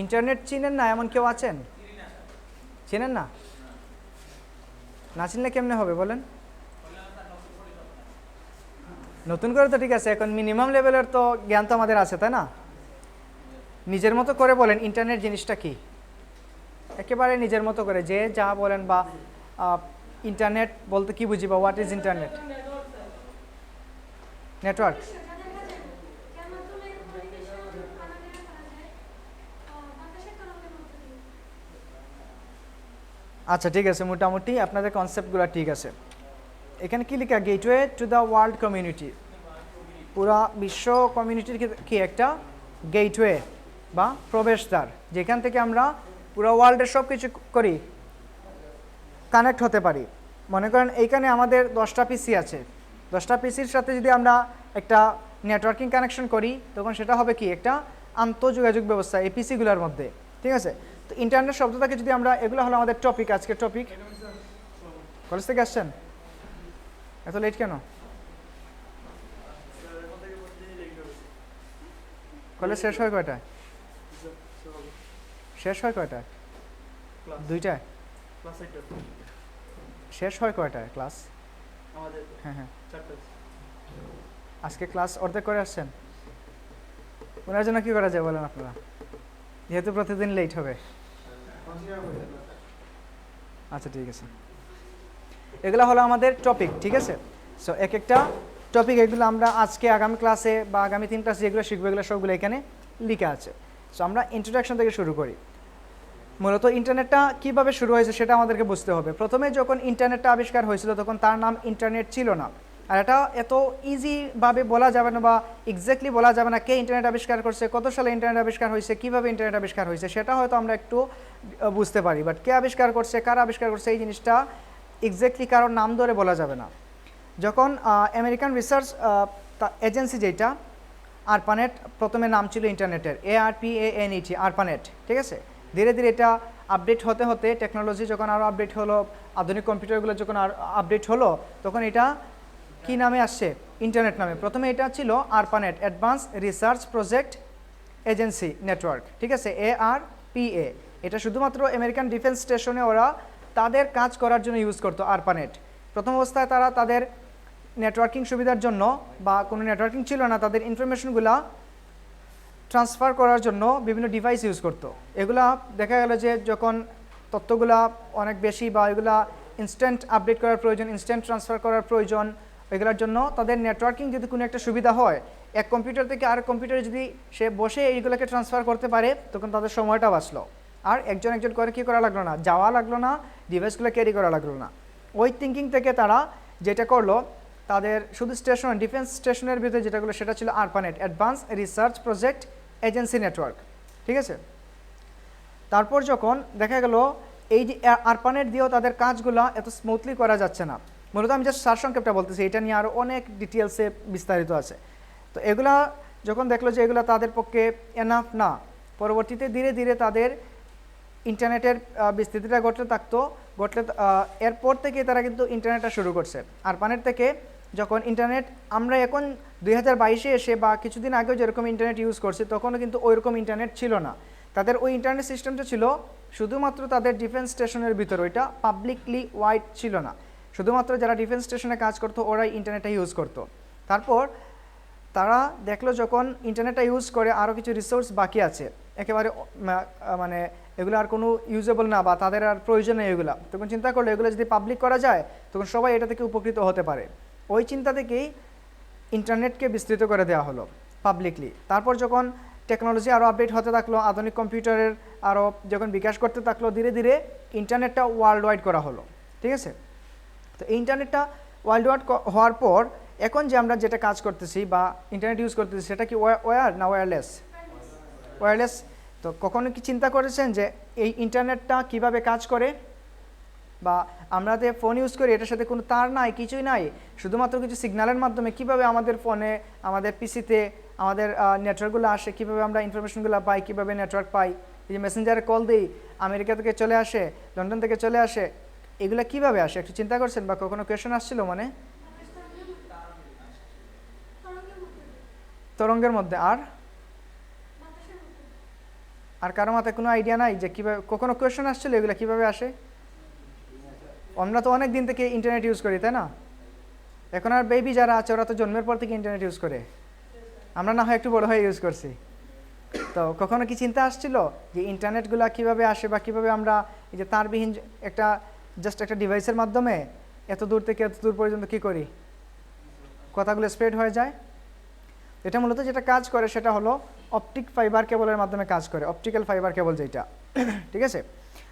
Internet চিনেন না এমন কেউ আছেন? চেনেন না? না চিনলে কেমনে হবে বলেন? নতুন করে তো ঠিক আছে, এখন মিনিমাম লেভেলের তো জ্ঞান তো আমাদের আছে, তাই না? নিজের মতো করে বলেন ইন্টারনেট জিনিসটা কি, একেবারে নিজের মতো করে যে যা বলেন, বা ইন্টারনেট বলতে কি বুঝি, বা হোয়াট ইজ ইন্টারনেট? নেটওয়ার্ক। আচ্ছা ঠিক আছে, মোটামুটি আপনাদের কনসেপ্টগুলো ঠিক আছে। এখানে কি লেখা? Gateway to the world community. পুরা বিশ্ব কমিউনিটির কি একটা গেটওয়ে বা প্রবেশদ্বার, যেখান থেকে আমরা পুরো ওয়ার্ল্ডের সব কিছু করি, কানেক্ট হতে পারি। মনে করেন এইখানে আমাদের 10টা পিসি আছে, 10টা পিসির সাথে যদি আমরা একটা নেটওয়ার্কিং কানেকশন করি, তখন সেটা হবে কি একটা আন্তঃযোগাযোগ ব্যবস্থা এই পিসিগুলোর মধ্যে, ঠিক আছে? তো ইন্টারনেট শব্দটাকে যদি আমরা, এগুলো হলো আমাদের টপিক, আজকের টপিক। কলেজ থেকে আসছেন? এত লেট কেন? কলেজ শেষ হয় কয়টায়? শেষ হয় কয়টায়? 2টায়। শেষ হয় কয়টায় ক্লাস? হ্যাঁ হ্যাঁ, আজকে ক্লাস অর্ধেক করে আসছেন। ওনার জন্য কী করা যায় বলেন আপনারা, যেহেতু প্রতিদিন লেট হবে? আচ্ছা ঠিক আছে, এগুলো হলো আমাদের টপিক, ঠিক আছে? সো এক একটা টপিক, এগুলো আমরা আজকে আগামী ক্লাসে বা আগামী 3 ক্লাসে যেগুলো শিখবো, এগুলো সবগুলো এখানে লেখা আছে। সো আমরা ইন্ট্রোডাকশন থেকে শুরু করি। মূলত ইন্টারনেটটা কীভাবে শুরু হয়েছে সেটা আমাদেরকে বুঝতে হবে। প্রথমে যখন ইন্টারনেটটা আবিষ্কার হয়েছিল, তখন তার নাম ইন্টারনেট ছিল না। আর এটা এত ইজিভাবে বলা যাবে না, বা এক্স্যাক্টলি বলা যাবে না কে ইন্টারনেট আবিষ্কার করছে, কত সালে ইন্টারনেট আবিষ্কার হয়েছে, কীভাবে ইন্টারনেট আবিষ্কার হয়েছে, সেটা হয়তো আমরা একটু বুঝতে পারি। বাট কে আবিষ্কার করছে, কারা আবিষ্কার করছে, এই জিনিসটা এক্স্যাক্টলি কারোর নাম ধরে বলা যাবে না। যখন আমেরিকান রিসার্চ এজেন্সি, যেটা আরপানেট, প্রথমে নাম ছিল ইন্টারনেটের ARPANET, আরপানেট, ঠিক আছে? ধীরে ধীরে এটা আপডেট হতে হতে, টেকনোলজি যখন আরও আপডেট হলো, আধুনিক কম্পিউটারগুলো যখন আর আপডেট হলো, তখন এটা কি নামে আসছে? ইন্টারনেট নামে। প্রথমে এটা ছিল ARPANET, advance research project agency network, ঠিক আছে? ARPA। এটা শুধুমাত্র আমেরিকান ডিফেন্স স্টেশনে ওরা তাদের কাজ করার জন্য ইউজ করতো আরপানেট। প্রথম অবস্থায় তারা তাদের নেটওয়ার্কিং সুবিধার জন্য, বা কোনো নেটওয়ার্কিং ছিল না, তাদের ইনফরমেশনগুলো ট্রান্সফার করার জন্য বিভিন্ন ডিভাইস ইউজ করতো। এগুলা দেখা গেল যে যখন তথ্যগুলা অনেক বেশি, বা এগুলা ইনস্ট্যান্ট আপডেট করার প্রয়োজন, ইনস্ট্যান্ট ট্রান্সফার করার প্রয়োজন, এগুলোর জন্য তাদের নেটওয়ার্কিং যদি কোনো একটা সুবিধা হয়, এক কম্পিউটার থেকে আরেক কম্পিউটারে যদি সে বসে এইগুলোকে ট্রান্সফার করতে পারে, তখন তাদের সময়টা বাঁচলো। আর একজন একজন করে কী করা লাগলো না, যাওয়া লাগলো না, ডিভাইসগুলো ক্যারি করা লাগলো না। ওই থিঙ্কিং থেকে তারা যেটা করলো, তাদের শুধু স্টেশন, ডিফেন্স স্টেশনের ভিতরে যেটাগুলো, সেটা ছিল ARPANET, advance research project agency network, ঠিক আছে? তারপর যখন দেখা গেল এই যে আরপানেট দিয়েও তাদের কাজগুলো এত স্মুথলি করা যাচ্ছে না, মূলত আমি জাস্ট সারসংক্ষেপটা বলতেছি, এটা নিয়ে আরও অনেক ডিটেলসে বিস্তারিত আছে। তো এগুলা যখন দেখলো যে এগুলো তাদের পক্ষে এনাফ না, পরবর্তীতে ধীরে ধীরে তাদের ইন্টারনেটের বিস্তৃতিটা ঘটলে এরপর থেকে তারা কিন্তু ইন্টারনেটটা শুরু করছে। আরপানেট থেকে যখন ইন্টারনেট আমরা এখন 2022-এ এসে, বা কিছুদিন আগেও যেরকম ইন্টারনেট ইউজ করছি, তখনও কিন্তু ওইরকম ইন্টারনেট ছিল না। তাদের ওই ইন্টারনেট সিস্টেমটা ছিল শুধুমাত্র তাদের ডিফেন্স স্টেশনের ভিতরে, ওইটা পাবলিকলি ওয়াইড ছিল না। শুধুমাত্র যারা ডিফেন্স স্টেশনে কাজ করতো ওরাই ইন্টারনেটটা ইউজ করতো। তারপর তারা দেখলো যখন ইন্টারনেটটা ইউজ করে আরও কিছু রিসোর্স বাকি আছে, একেবারে মানে এগুলো আর কোনো ইউজেবল না, বা তাদের আর প্রয়োজন নেই এগুলো, তখন চিন্তা করলো এগুলো যদি পাবলিক করা যায়, তখন সবাই এটা থেকে উপকৃত হতে পারে। ওই চিন্তা থেকেই ইন্টারনেটকে বিস্তৃত করে দেওয়া হলো পাবলিকলি। তারপর যখন টেকনোলজি আরও আপডেট হতে থাকলো, আধুনিক কম্পিউটারের আরও যখন বিকাশ করতে থাকলো, ধীরে ধীরে ইন্টারনেটটা ওয়ার্ল্ড ওয়াইড করা হলো, ঠিক আছে? তো এই ইন্টারনেটটা ওয়ার্ল্ড ওয়াইড হওয়ার পর এখন যে আমরা যেটা কাজ করতেছি বা ইন্টারনেট ইউজ করতেছি, সেটা কি ওয়্যার না ওয়্যারলেস? ওয়্যারলেস। তো কখনো কি চিন্তা করেছেন যে এই ইন্টারনেটটা কিভাবে কাজ করে? বা আমরা যে ফোন ইউজ করি, এটার সাথে কোনো তার নাই, কিছুই নাই, শুধুমাত্র কিছু সিগন্যালের মাধ্যমে কীভাবে আমাদের ফোনে, আমাদের পিসিতে আমাদের নেটওয়ার্কগুলো আসে, কীভাবে আমরা ইনফরমেশনগুলো পাই, কীভাবে নেটওয়ার্ক পাই, এই যে মেসেঞ্জারে কল দিই, আমেরিকা থেকে চলে আসে, লন্ডন থেকে চলে আসে, এগুলো কীভাবে আসে একটু চিন্তা করছেন? বা কখনো কোয়েশন আসছিল মানে? তরঙ্গের মধ্যে। আর আর কারো মাথায় কোনো আইডিয়া নাই যে কীভাবে, কখনো কোয়েশ্চেন আসছিল এগুলো কীভাবে আসে? আমরা তো অনেক দিন থেকে ইন্টারনেট ইউজ করি, তাই না? এখন আর বেবি যারা আছে ওরা তো জন্মের পর থেকে ইন্টারনেট ইউজ করে, আমরা না হয় একটু বড় হয়ে ইউজ করছি। তো কখনো কি চিন্তা আসছিল যে ইন্টারনেটগুলো কীভাবে আসে, বা কীভাবে আমরা এই যে তারবিহীন একটা জাস্ট একটা ডিভাইসের মাধ্যমে এত দূর থেকে এত দূর পর্যন্ত কী করি, কথাগুলো স্প্রেড হয়ে যায়? এটা মূলত যেটা কাজ করে সেটা হলো অপটিক ফাইবার কেবলের মাধ্যমে কাজ করে, অপটিক্যাল ফাইবার কেবল যেটা, ঠিক আছে?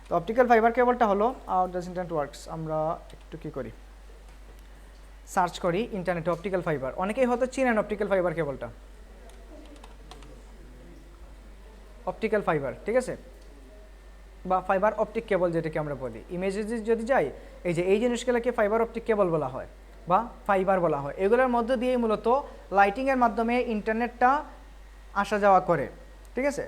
তো অপটিক্যাল ফাইবার কেবলটা হলো হাউ ডাজ ইন্টারনেট ওয়ার্কস। আমরা একটু কী করি, সার্চ করি ইন্টারনেটে অপটিক্যাল ফাইবার। অনেকেই হয়তো চিনেন অপটিক্যাল ফাইবার কেবলটা, অপটিক্যাল ফাইবার, ঠিক আছে, বা ফাইবার অপটিক কেবল যেটাকে আমরা বলি। ইমেজে যদি যাই, এই যে এই জিনিসগুলোকে ফাইবার অপটিক কেবল বলা হয় বা ফাইবার বলা হয়। এগুলোর মধ্য দিয়ে মূলত লাইটিংয়ের মাধ্যমে ইন্টারনেটটা আসা যাওয়া করে, ঠিক আছে?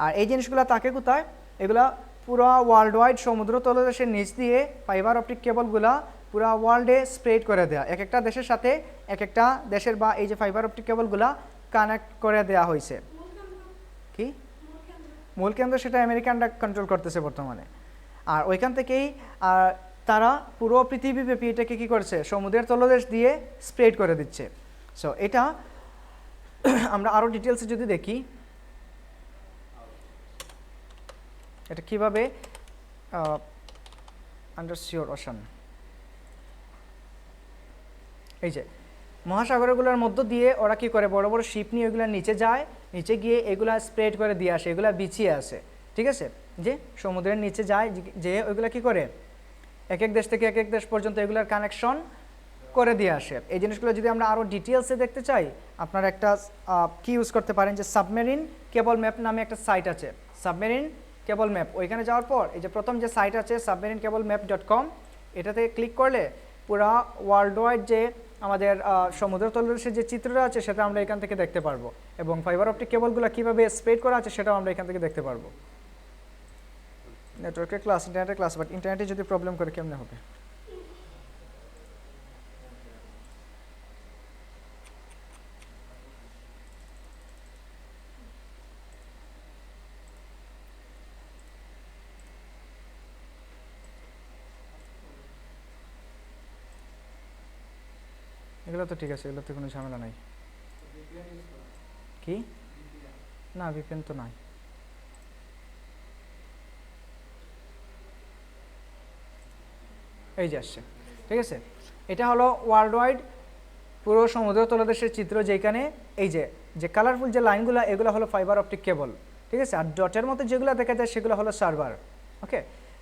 আর এই জিনিসগুলো থাকে কোথায়? এগুলা পুরো ওয়ার্ল্ড ওয়াইড সমুদ্র তলদেশের নিচ দিয়ে ফাইবার অপটিক কেবলগুলা পুরো ওয়ার্ল্ডে স্প্রেড করে দেওয়া, এক একটা দেশের সাথে এক একটা দেশের বা এই যে ফাইবার অপটিক কেবলগুলা কানেক্ট করে দেওয়া হয়েছে। কি মূল কেন্দ্র? সেটা আমেরিকানরা কন্ট্রোল করতেছে বর্তমানে। আর ওইখান থেকেই তারা পুরো পৃথিবীব্যাপী এটাকে কী করছে, সমুদ্রের তলদেশ দিয়ে স্প্রেড করে দিচ্ছে। সো এটা আমরা আরও ডিটেলসে যদি দেখি এটা কীভাবে আন্ডারসিওর ওশান, এই যে মহাসাগরগুলোর মধ্য দিয়ে ওরা কী করে, বড় বড় শিপ নিয়ে ওইগুলো নিচে যায়, নিচে গিয়ে এগুলা স্প্রেড করে দিয়ে আসে, এগুলা বিছিয়ে আসে, ঠিক আছে? যে সমুদ্রের নিচে যায়, যে ওইগুলা কী করে এক এক দেশ থেকে এক এক দেশ পর্যন্ত এগুলার কানেকশন করে দিয়ে আসে। এই জিনিসগুলো যদি আমরা আরও ডিটেলসে দেখতে চাই, আপনারা একটা কি ইউজ করতে পারেন, যে সাবমেরিন কেবল ম্যাপ নামে একটা সাইট আছে, সাবমেরিন কেবল ম্যাপ। ওইখানে যাওয়ার পর এই যে প্রথম যে সাইট আছে submarinecablemapp.com, এটাতে ক্লিক করলে পুরা ওয়ার্ল্ড ওয়াইড যে আমাদের সমুদ্র তলদেশের যে চিত্রটা আছে সেটা আমরা এখান থেকে দেখতে পারবো, এবং ফাইবার অপটিক কেবলগুলো কীভাবে স্প্রেড করা আছে সেটাও আমরা এখান থেকে দেখতে পারবো। নেটওয়ার্কের ক্লাস, ইন্টারনেটের ক্লাস, বাট ইন্টারনেটে যদি প্রবলেম করে কেমনে হবে? এগুলো তো ঠিক আছে, এগুলোতে কোনো ঝামেলা নাই। কি না, ভিপিএন তো নাই। এই যে আসছে, ঠিক আছে? এটা হলো ওয়ার্ল্ড ওয়াইড পুরো সমুদ্র তলদেশের চিত্র, যেখানে এই যে কালারফুল যে লাইনগুলো এগুলো হলো ফাইবার অপটিক কেবল, ঠিক আছে? আর ডটের মতো যেগুলো দেখা যায় সেগুলো হলো সার্ভার। ওকে,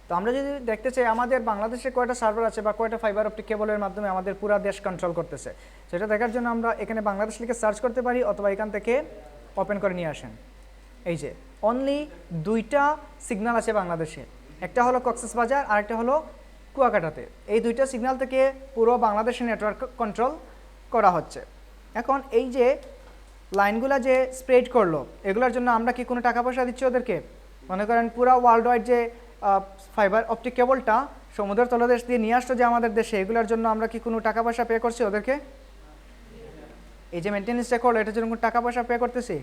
তো আমরা যদি দেখতে চাই আমাদের বাংলাদেশে কয়টা সার্ভার আছে বা কয়টা ফাইবার অপটিক কেবলের মাধ্যমে আমাদের পুরো দেশ কন্ট্রোল করতেছে, সেটা দেখার জন্য আমরা এখানে বাংলাদেশ লিখে সার্চ করতে পারি, অথবা এখান থেকে ওপেন করে নিয়ে আসেন। এই যে অনলি দুইটা সিগন্যাল আছে বাংলাদেশে, একটা হলো কক্সবাজার আর একটা হলো কুয়াকাটাতে। এই দুইটা সিগন্যাল থেকে পুরো বাংলাদেশের নেটওয়ার্ক কন্ট্রোল করা হচ্ছে। এখন এই যে লাইনগুলো যে স্প্রেড করলো, এগুলোর জন্য আমরা কি কোনো টাকা পয়সা দিচ্ছি ওদেরকে? মনে করেন পুরো ওয়ার্ল্ড ওয়াইড যে ফাইবার অপটিক কেবলটা সমুদ্রের তলদেশ দিয়ে নিয়ে আসতো যে আমাদের দেশে, এগুলোর জন্য আমরা কি কোনো টাকা পয়সা পে করছি ওদেরকে? এই যে মেনটেন্যান্সটা করলো এটার জন্য কোনো টাকা পয়সা পে করতেছি?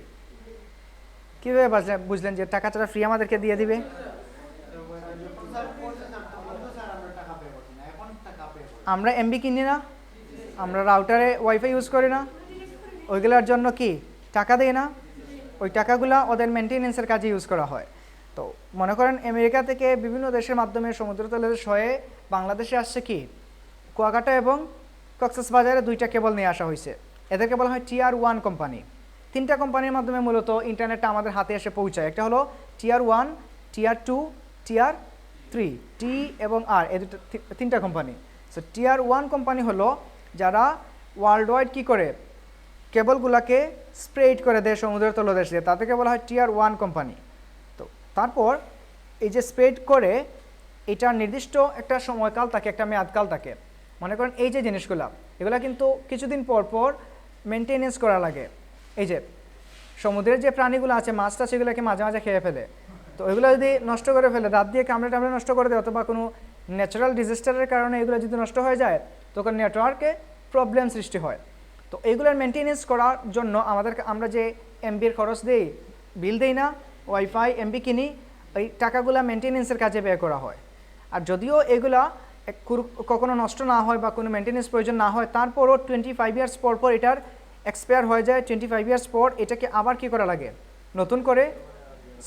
কীভাবে বুঝলেন যে টাকাটা ফ্রি আমাদেরকে দিয়ে দিবে? আমরা এমবি কিনি না, আমরা রাউটারে ওয়াইফাই ইউজ করি না, ওইগুলোর জন্য কি টাকা দেয় না? ওই টাকাগুলো ওদের মেনটেন্যান্সের কাজে ইউজ করা হয়। তো মনে করেন আমেরিকা থেকে বিভিন্ন দেশের মাধ্যমে সমুদ্রতলের হয়ে বাংলাদেশে আসছে কি কুয়াকাটা এবং কক্সবাজারে দুইটা কেবল নিয়ে আসা হয়েছে। এদেরকে বলা হয় Tier 1 কোম্পানি। তিনটা কোম্পানির মাধ্যমে মূলত ইন্টারনেটটা আমাদের হাতে এসে পৌঁছায়। একটা হলো Tier 1, Tier 2, Tier 3, টি এবং আর, এই তিনটা কোম্পানি। সো Tier 1 কোম্পানি হলো যারা ওয়ার্ল্ড ওয়াইড কী করে কেবলগুলোকে স্প্রেড করে দেয় সমুদ্রের তলদেশ দিয়ে, তাদেরকে বলা হয় Tier 1 কোম্পানি। তো তারপর এই যে স্প্রেড করে এটার নির্দিষ্ট একটা সময়কাল থাকে, একটা মেয়াদকাল থাকে। মনে করেন এই যে জিনিসগুলো, এগুলো কিন্তু কিছুদিন পর পর মেনটেনেন্স করা লাগে। এই যে সমুদ্রের যে প্রাণীগুলো আছে, মাছটা, সেগুলোকে মাঝে মাঝে খেয়ে ফেলে। তো এগুলো যদি নষ্ট করে ফেলে, দাঁত দিয়ে কামড়ে টামড়ে নষ্ট করে দেয়, অথবা কোনো ন্যাচারাল ডিজাস্টারের কারণে এগুলো যদি নষ্ট হয়ে যায়, তখন নেটওয়ার্কে প্রবলেম সৃষ্টি হয়। তো এইগুলোর মেনটেনেন্স করার জন্য আমরা যে এমবির খরচ দিই, বিল দেই না, ওয়াইফাই এমবি কিনি, ওই টাকাগুলো মেনটেনেন্সের কাজে ব্যয় করা হয়। আর যদিও এগুলা কখনো নষ্ট না হয় বা কোনো মেনটেনেন্স প্রয়োজন না হয়, তারপরও 25 ইয়ার্স পর পর এটার এক্সপায়ার হয়ে যায়। 25 ইয়ার্স পর এটাকে আবার কী করা লাগে, নতুন করে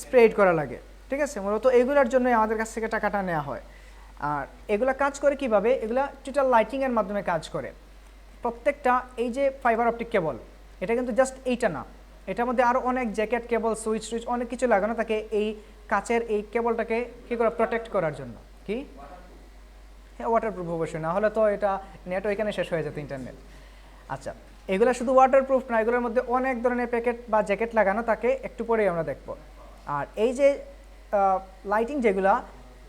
স্প্রেড করা লাগে। ঠিক আছে, মূলত এগুলোর জন্যই আমাদের কাছ থেকে টাকাটা নেওয়া হয়। আর এগুলা কাজ করে কিভাবে, এগুলা টোটাল লাইটিংয়ের মাধ্যমে কাজ করে। প্রত্যেকটা এই যে ফাইবার অপটিক কেবল, এটা কিন্তু জাস্ট এইটা না, এটার মধ্যে আরও অনেক জ্যাকেট, কেবল, সুইচ টুইচ অনেক কিছু লাগানো থাকে এই কাচের এই কেবলটাকে কী করে প্রোটেক্ট করার জন্য। কি হ্যাঁ, ওয়াটারপ্রুফ অবশ্যই, না হলে তো এটা নেট ওইখানে শেষ হয়ে যেত, ইন্টারনেট। আচ্ছা, এগুলো শুধু ওয়াটারপ্রুফ না, এগুলোর মধ্যে অনেক ধরনের প্যাকেট বা জ্যাকেট লাগানো থাকে, একটু পরেই আমরা দেখব। আর এই যে লাইটিং যেগুলা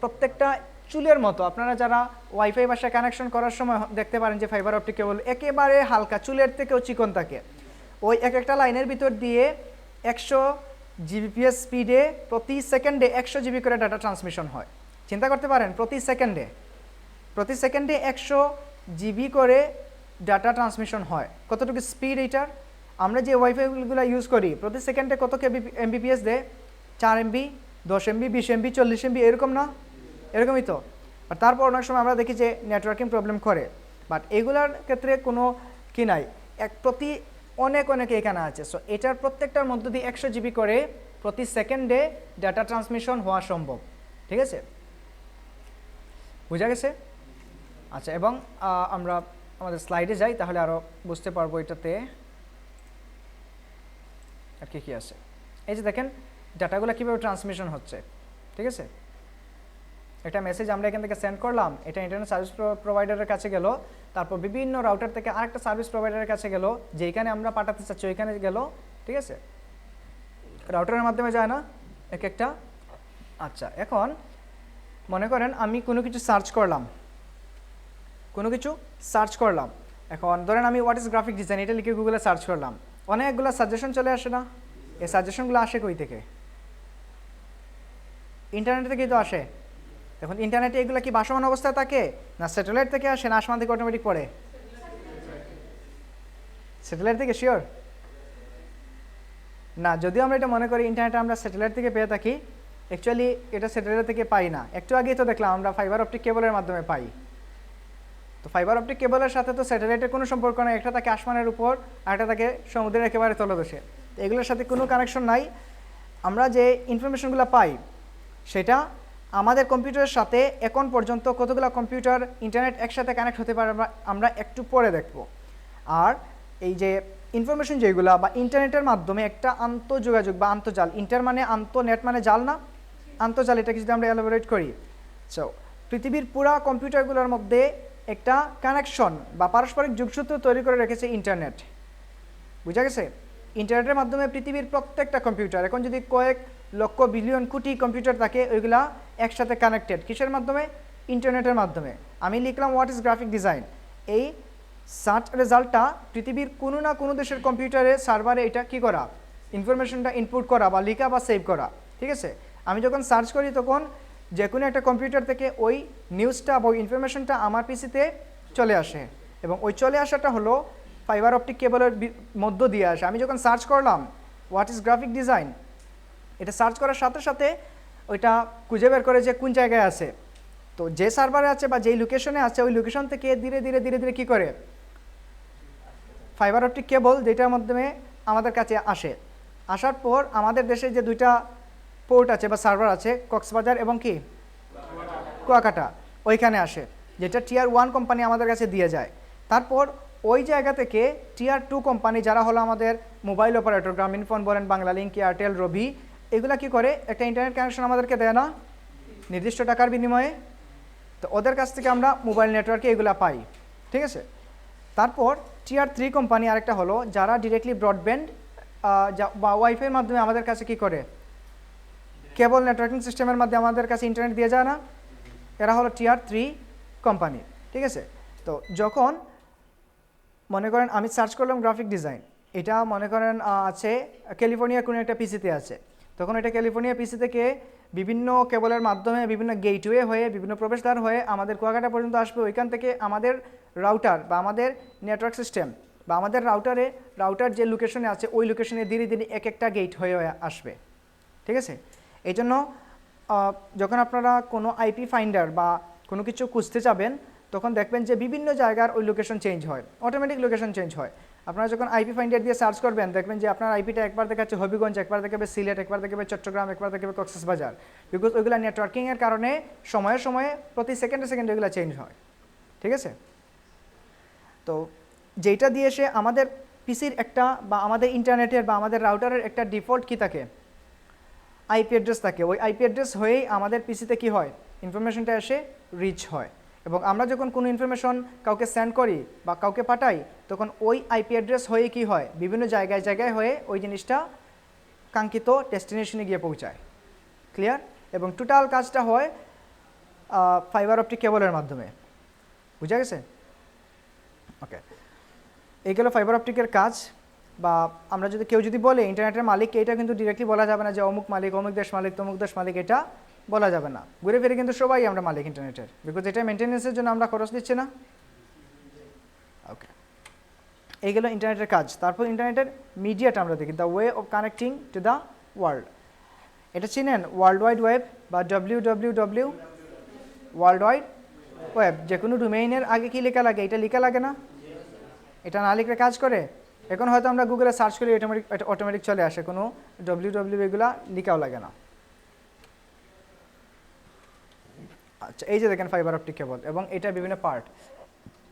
প্রত্যেকটা চুলের মতো, আপনারা যারা ওয়াইফাই বাসায় কানেকশন করার সময় দেখতে পারেন যে ফাইবার অপটিক কেবল একেবারে হালকা, চুলের থেকেও চিকন থাকে। ওই এক একটা লাইনের ভিতর দিয়ে 100 জিবিপিএস স্পিডে প্রতি সেকেন্ডে 100 জিবি করে ডাটা ট্রান্সমিশন হয়। চিন্তা করতে পারেন, প্রতি সেকেন্ডে 100 জিবি করে ডাটা ট্রান্সমিশন হয়। কতটুকু স্পিড এইটার? আমরা যে ওয়াইফাইগুলো ইউজ করি প্রতি সেকেন্ডে কত এমবিপিএস দেয়? 4 এমবি, 10 এমবি, 20 এমবি, 40 এমবি, এরকম না? এরকমই তো। আর তারপর অনেক সময় আমরা দেখি যে নেটওয়ার্কিং প্রবলেম করে, বাট এগুলার ক্ষেত্রে কোনো কি নাই, প্রতি অনেক এখানে আছে। সো এটার প্রত্যেকটার মধ্য দিয়ে 100 জিবি করে প্রতি সেকেন্ডে ডাটা ট্রান্সমিশন হওয়া সম্ভব। ঠিক আছে, বোঝা গেছে? আচ্ছা, এবং আমরা আমাদের স্লাইডে যাই, তাহলে আরও বুঝতে পারবো এটাতে আর কি আছে। এই যে দেখেন ডাটাগুলো কীভাবে ট্রান্সমিশন হচ্ছে। ঠিক আছে, একটা মেসেজ আমরা এখান থেকে সেন্ড করলাম, এটা ইন্টারনেট সার্ভিস প্রোভাইডারের কাছে গেল, তারপর বিভিন্ন রাউটার থেকে আরেকটা সার্ভিস প্রোভাইডারের কাছে গেল, যেখানে আমরা পাঠাতে চাচ্ছি ওইখানে গেল। ঠিক আছে, রাউটারের মাধ্যমে যায় না এক একটা। আচ্ছা, এখন মনে করেন আমি কোনো কিছু সার্চ করলাম, এখন ধরেন আমি হোয়াট ইজ গ্রাফিক ডিজাইন এটা লিখে গুগলে সার্চ করলাম, অনেকগুলো সাজেশন চলে আসে না? এই সাজেশনগুলো আসে কই থেকে? ইন্টারনেট থেকেই তো আসে। এখন ইন্টারনেটে এগুলো কি ভাসমান অবস্থায় থাকে, না স্যাটেলাইট থেকে আসে, না আসমান থেকে অটোমেটিক পড়ে? স্যাটেলাইট থেকে শিওর না। যদিও আমরা এটা মনে করি ইন্টারনেটে আমরা স্যাটেলাইট থেকে পেয়ে থাকি, অ্যাকচুয়ালি এটা স্যাটেলাইট থেকে পাই না। একটু আগেই তো দেখলাম আমরা ফাইবার অপটিক কেবলের মাধ্যমে পাই। তো ফাইবার অপটিক কেবলের সাথে তো স্যাটেলাইটের কোনো সম্পর্ক নেই, একটা থাকে আসমানের উপর আর একটা থাকে সমুদ্রের একেবারে তলদেশে, এগুলোর সাথে কোনো কানেকশন নাই। আমরা যে ইনফরমেশনগুলো পাই সেটা আমাদের কম্পিউটারের সাথে এখন পর্যন্ত কতগুলো কম্পিউটার ইন্টারনেট একসাথে কানেক্ট হতে পারে আমরা একটু পরে দেখব। আর এই যে ইনফরমেশন যেগুলো বা ইন্টারনেটের মাধ্যমে একটা আন্তঃযোগাযোগ বা আন্তঃজাল, ইন্টার মানে নেট মানে জাল না, আন্তঃজাল, এটাকে যদি আমরা এলাবোরেট করি, সো পৃথিবীর পুরা কম্পিউটারগুলোর মধ্যে একটা কানেকশন বা পারস্পরিক যোগসূত্র তৈরি করে রেখেছে ইন্টারনেট। বুঝা গেছে? ইন্টারনেটের মাধ্যমে পৃথিবীর প্রত্যেকটা কম্পিউটার, এখন যদি কয়েক লক্ষ বিলিয়ন কোটি কম্পিউটার থাকে, ওইগুলা একসাথে কানেক্টেড কিসের মাধ্যমে? ইন্টারনেটের মাধ্যমে। আমি লিখলাম হোয়াট ইজ গ্রাফিক ডিজাইন, এই সার্চ রেজাল্টটা পৃথিবীর কোনো না কোনো দেশের কম্পিউটারে সার্ভারে এটা কি করা, ইনফরমেশনটা ইনপুট করা বা লেখা বা সেভ করা। ঠিক আছে, আমি যখন সার্চ করি তখন যে কোনো একটা কম্পিউটার থেকে ওই নিউজটা বা ওই ইনফরমেশনটা আমার পিসিতে চলে আসে, এবং ওই চলে আসাটা হলো ফাইবার অপটিক কেবলের মধ্য দিয়ে আসে। আমি যখন সার্চ করলাম হোয়াট ইজ গ্রাফিক ডিজাইন, এটা সার্চ করার সাথে সাথে ওইটা খুঁজে বের করে যে কোন জায়গায় আছে, তো যে সার্ভারে আছে বা যেই লোকেশনে আছে ওই লোকেশন থেকে ধীরে ধীরে ধীরে ধীরে কী করে ফাইবার অপটিক কেবল যেটার মাধ্যমে আমাদের কাছে আসে। আসার পর আমাদের দেশে যে দুইটা পোর্ট আছে বা সার্ভার আছে, কক্সবাজার এবং কি কুয়াকাটা, ওইখানে আসে, যেটা টিয়ার 1 কোম্পানি আমাদের কাছে দিয়ে যায়। তারপর ওই জায়গা থেকে টিয়ার 2 কোম্পানি যারা হলো আমাদের মোবাইল অপারেটর, গ্রামীণফোন বলেন, বাংলালিংক, এয়ারটেল, রবি, এগুলা কি করে একটা ইন্টারনেট কানেকশন আমাদেরকে দেয় না নির্দিষ্ট টাকার বিনিময়ে, তো ওদের কাছ থেকে আমরা মোবাইল নেটওয়ার্কে এগুলা পাই। ঠিক আছে, তারপর টিয়ার 3 কোম্পানি আরেকটা হলো যারা ডিরেক্টলি ব্রডব্যান্ড বা ওয়াইফাইয়ের মাধ্যমে আমাদের কাছে কি করে, কেবল নেটওয়ার্কিং সিস্টেমের মাধ্যমে আমাদের কাছে ইন্টারনেট দিয়ে যায় না, এরা হলো টিয়ার 3 কোম্পানি। ঠিক আছে, তো যখন মনে করেন আমি সার্চ করলাম গ্রাফিক ডিজাইন, এটা মনে করেন আছে ক্যালিফোর্নিয়ার কোনো একটা পিসিতে আছে, তখন এটা ক্যালিফোর্নিয়া পিসি থেকে বিভিন্ন কেবলের মাধ্যমে বিভিন্ন গেটওয়ে হয়ে বিভিন্ন প্রবেশদ্বার হয়ে আমাদের কুয়াকাটা পর্যন্ত আসবে। ওইখান থেকে আমাদের রাউটার বা আমাদের নেটওয়ার্ক সিস্টেম বা আমাদের রাউটার যে লোকেশনে আছে ওই লোকেশনে ধীরে ধীরে এক একটা গেট হয়ে আসবে। ঠিক আছে? এই জন্য যখন আপনারা কোনো আইপি ফাইন্ডার বা কোনো কিছু খুঁজতে যাবেন তখন দেখবেন যে বিভিন্ন জায়গার ওই লোকেশন চেঞ্জ হয়, অটোমেটিক লোকেশন চেঞ্জ হয়। আপনারা যখন আইপি ফাইন্ডার দিয়ে সার্চ করবেন দেখবেন যে আপনার আইপিটা একবার দেখাচ্ছে হবিগঞ্জ, একবার দেখাবে সিলেট, একবার দেখাবে চট্টগ্রাম, একবার দেখাবে কক্সবাজার। বিকজ ওইগুলো নেটওয়ার্কিংয়ের কারণে সময়ে সময়ে প্রতি সেকেন্ডে সেকেন্ডে ওইগুলো চেঞ্জ হয়। ঠিক আছে? তো যেটা দিয়ে সে আমাদের পিসির একটা বা আমাদের ইন্টারনেটের বা আমাদের রাউটারের একটা ডিফল্ট কী থাকে, আইপি অ্যাড্রেস থাকে। ওই আইপি অ্যাড্রেস হয়েই আমাদের পিসিতে কী হয়, ইনফরমেশনটা এসে রিচ হয়। এবং আমরা যখন কোনো ইনফরমেশন কাউকে সেন্ড করি বা কাউকে পাঠাই তখন ওই আইপি অ্যাড্রেস হয়ে কী হয়, বিভিন্ন জায়গায় জায়গায় হয়ে ওই জিনিসটা কাঙ্ক্ষিত ডেস্টিনেশনে গিয়ে পৌঁছায়। ক্লিয়ার? এবং টোটাল কাজটা হয় ফাইবার অপটিক কেবলের মাধ্যমে। বুঝা গেছে? ওকে, এই গেল ফাইবার অপটিকের কাজ। বা আমরা যদি কেউ যদি বলে ইন্টারনেটের মালিক, এটা কিন্তু ডিরেক্টলি বলা যাবে না যে অমুক মালিক, অমুক দেশ মালিক, তমুক দেশ মালিক, এটা বলা যাবে না। ঘুরে ফিরে কিন্তু সবাই আমরা মালিক ইন্টারনেটের, বিকজ এটা মেনটেন্যান্সের জন্য আমরা খরচ দিচ্ছি না। ওকে, এই গেল ইন্টারনেটের কাজ। তারপর ইন্টারনেটের মিডিয়াটা আমরা দেখি, the way of connecting to the world. এটা চিনেন ওয়ার্ল্ড ওয়াইড ওয়েব বা WWW, ওয়ার্ল্ড ওয়াইড ওয়েব। যে কোনো ডোমেইনের আগে কি লেখা লাগে, এটা লেখা লাগে না? এটা না লিখলে কাজ করে? এখন হয়তো আমরা গুগলে সার্চ করি এটা অটোমেটিক চলে আসে, কোনো WWW এগুলা লেখাও লাগে না। আচ্ছা, এই যে দেখেন ফাইবার অপটিক কেবল, এবং এটা বিভিন্ন পার্ট।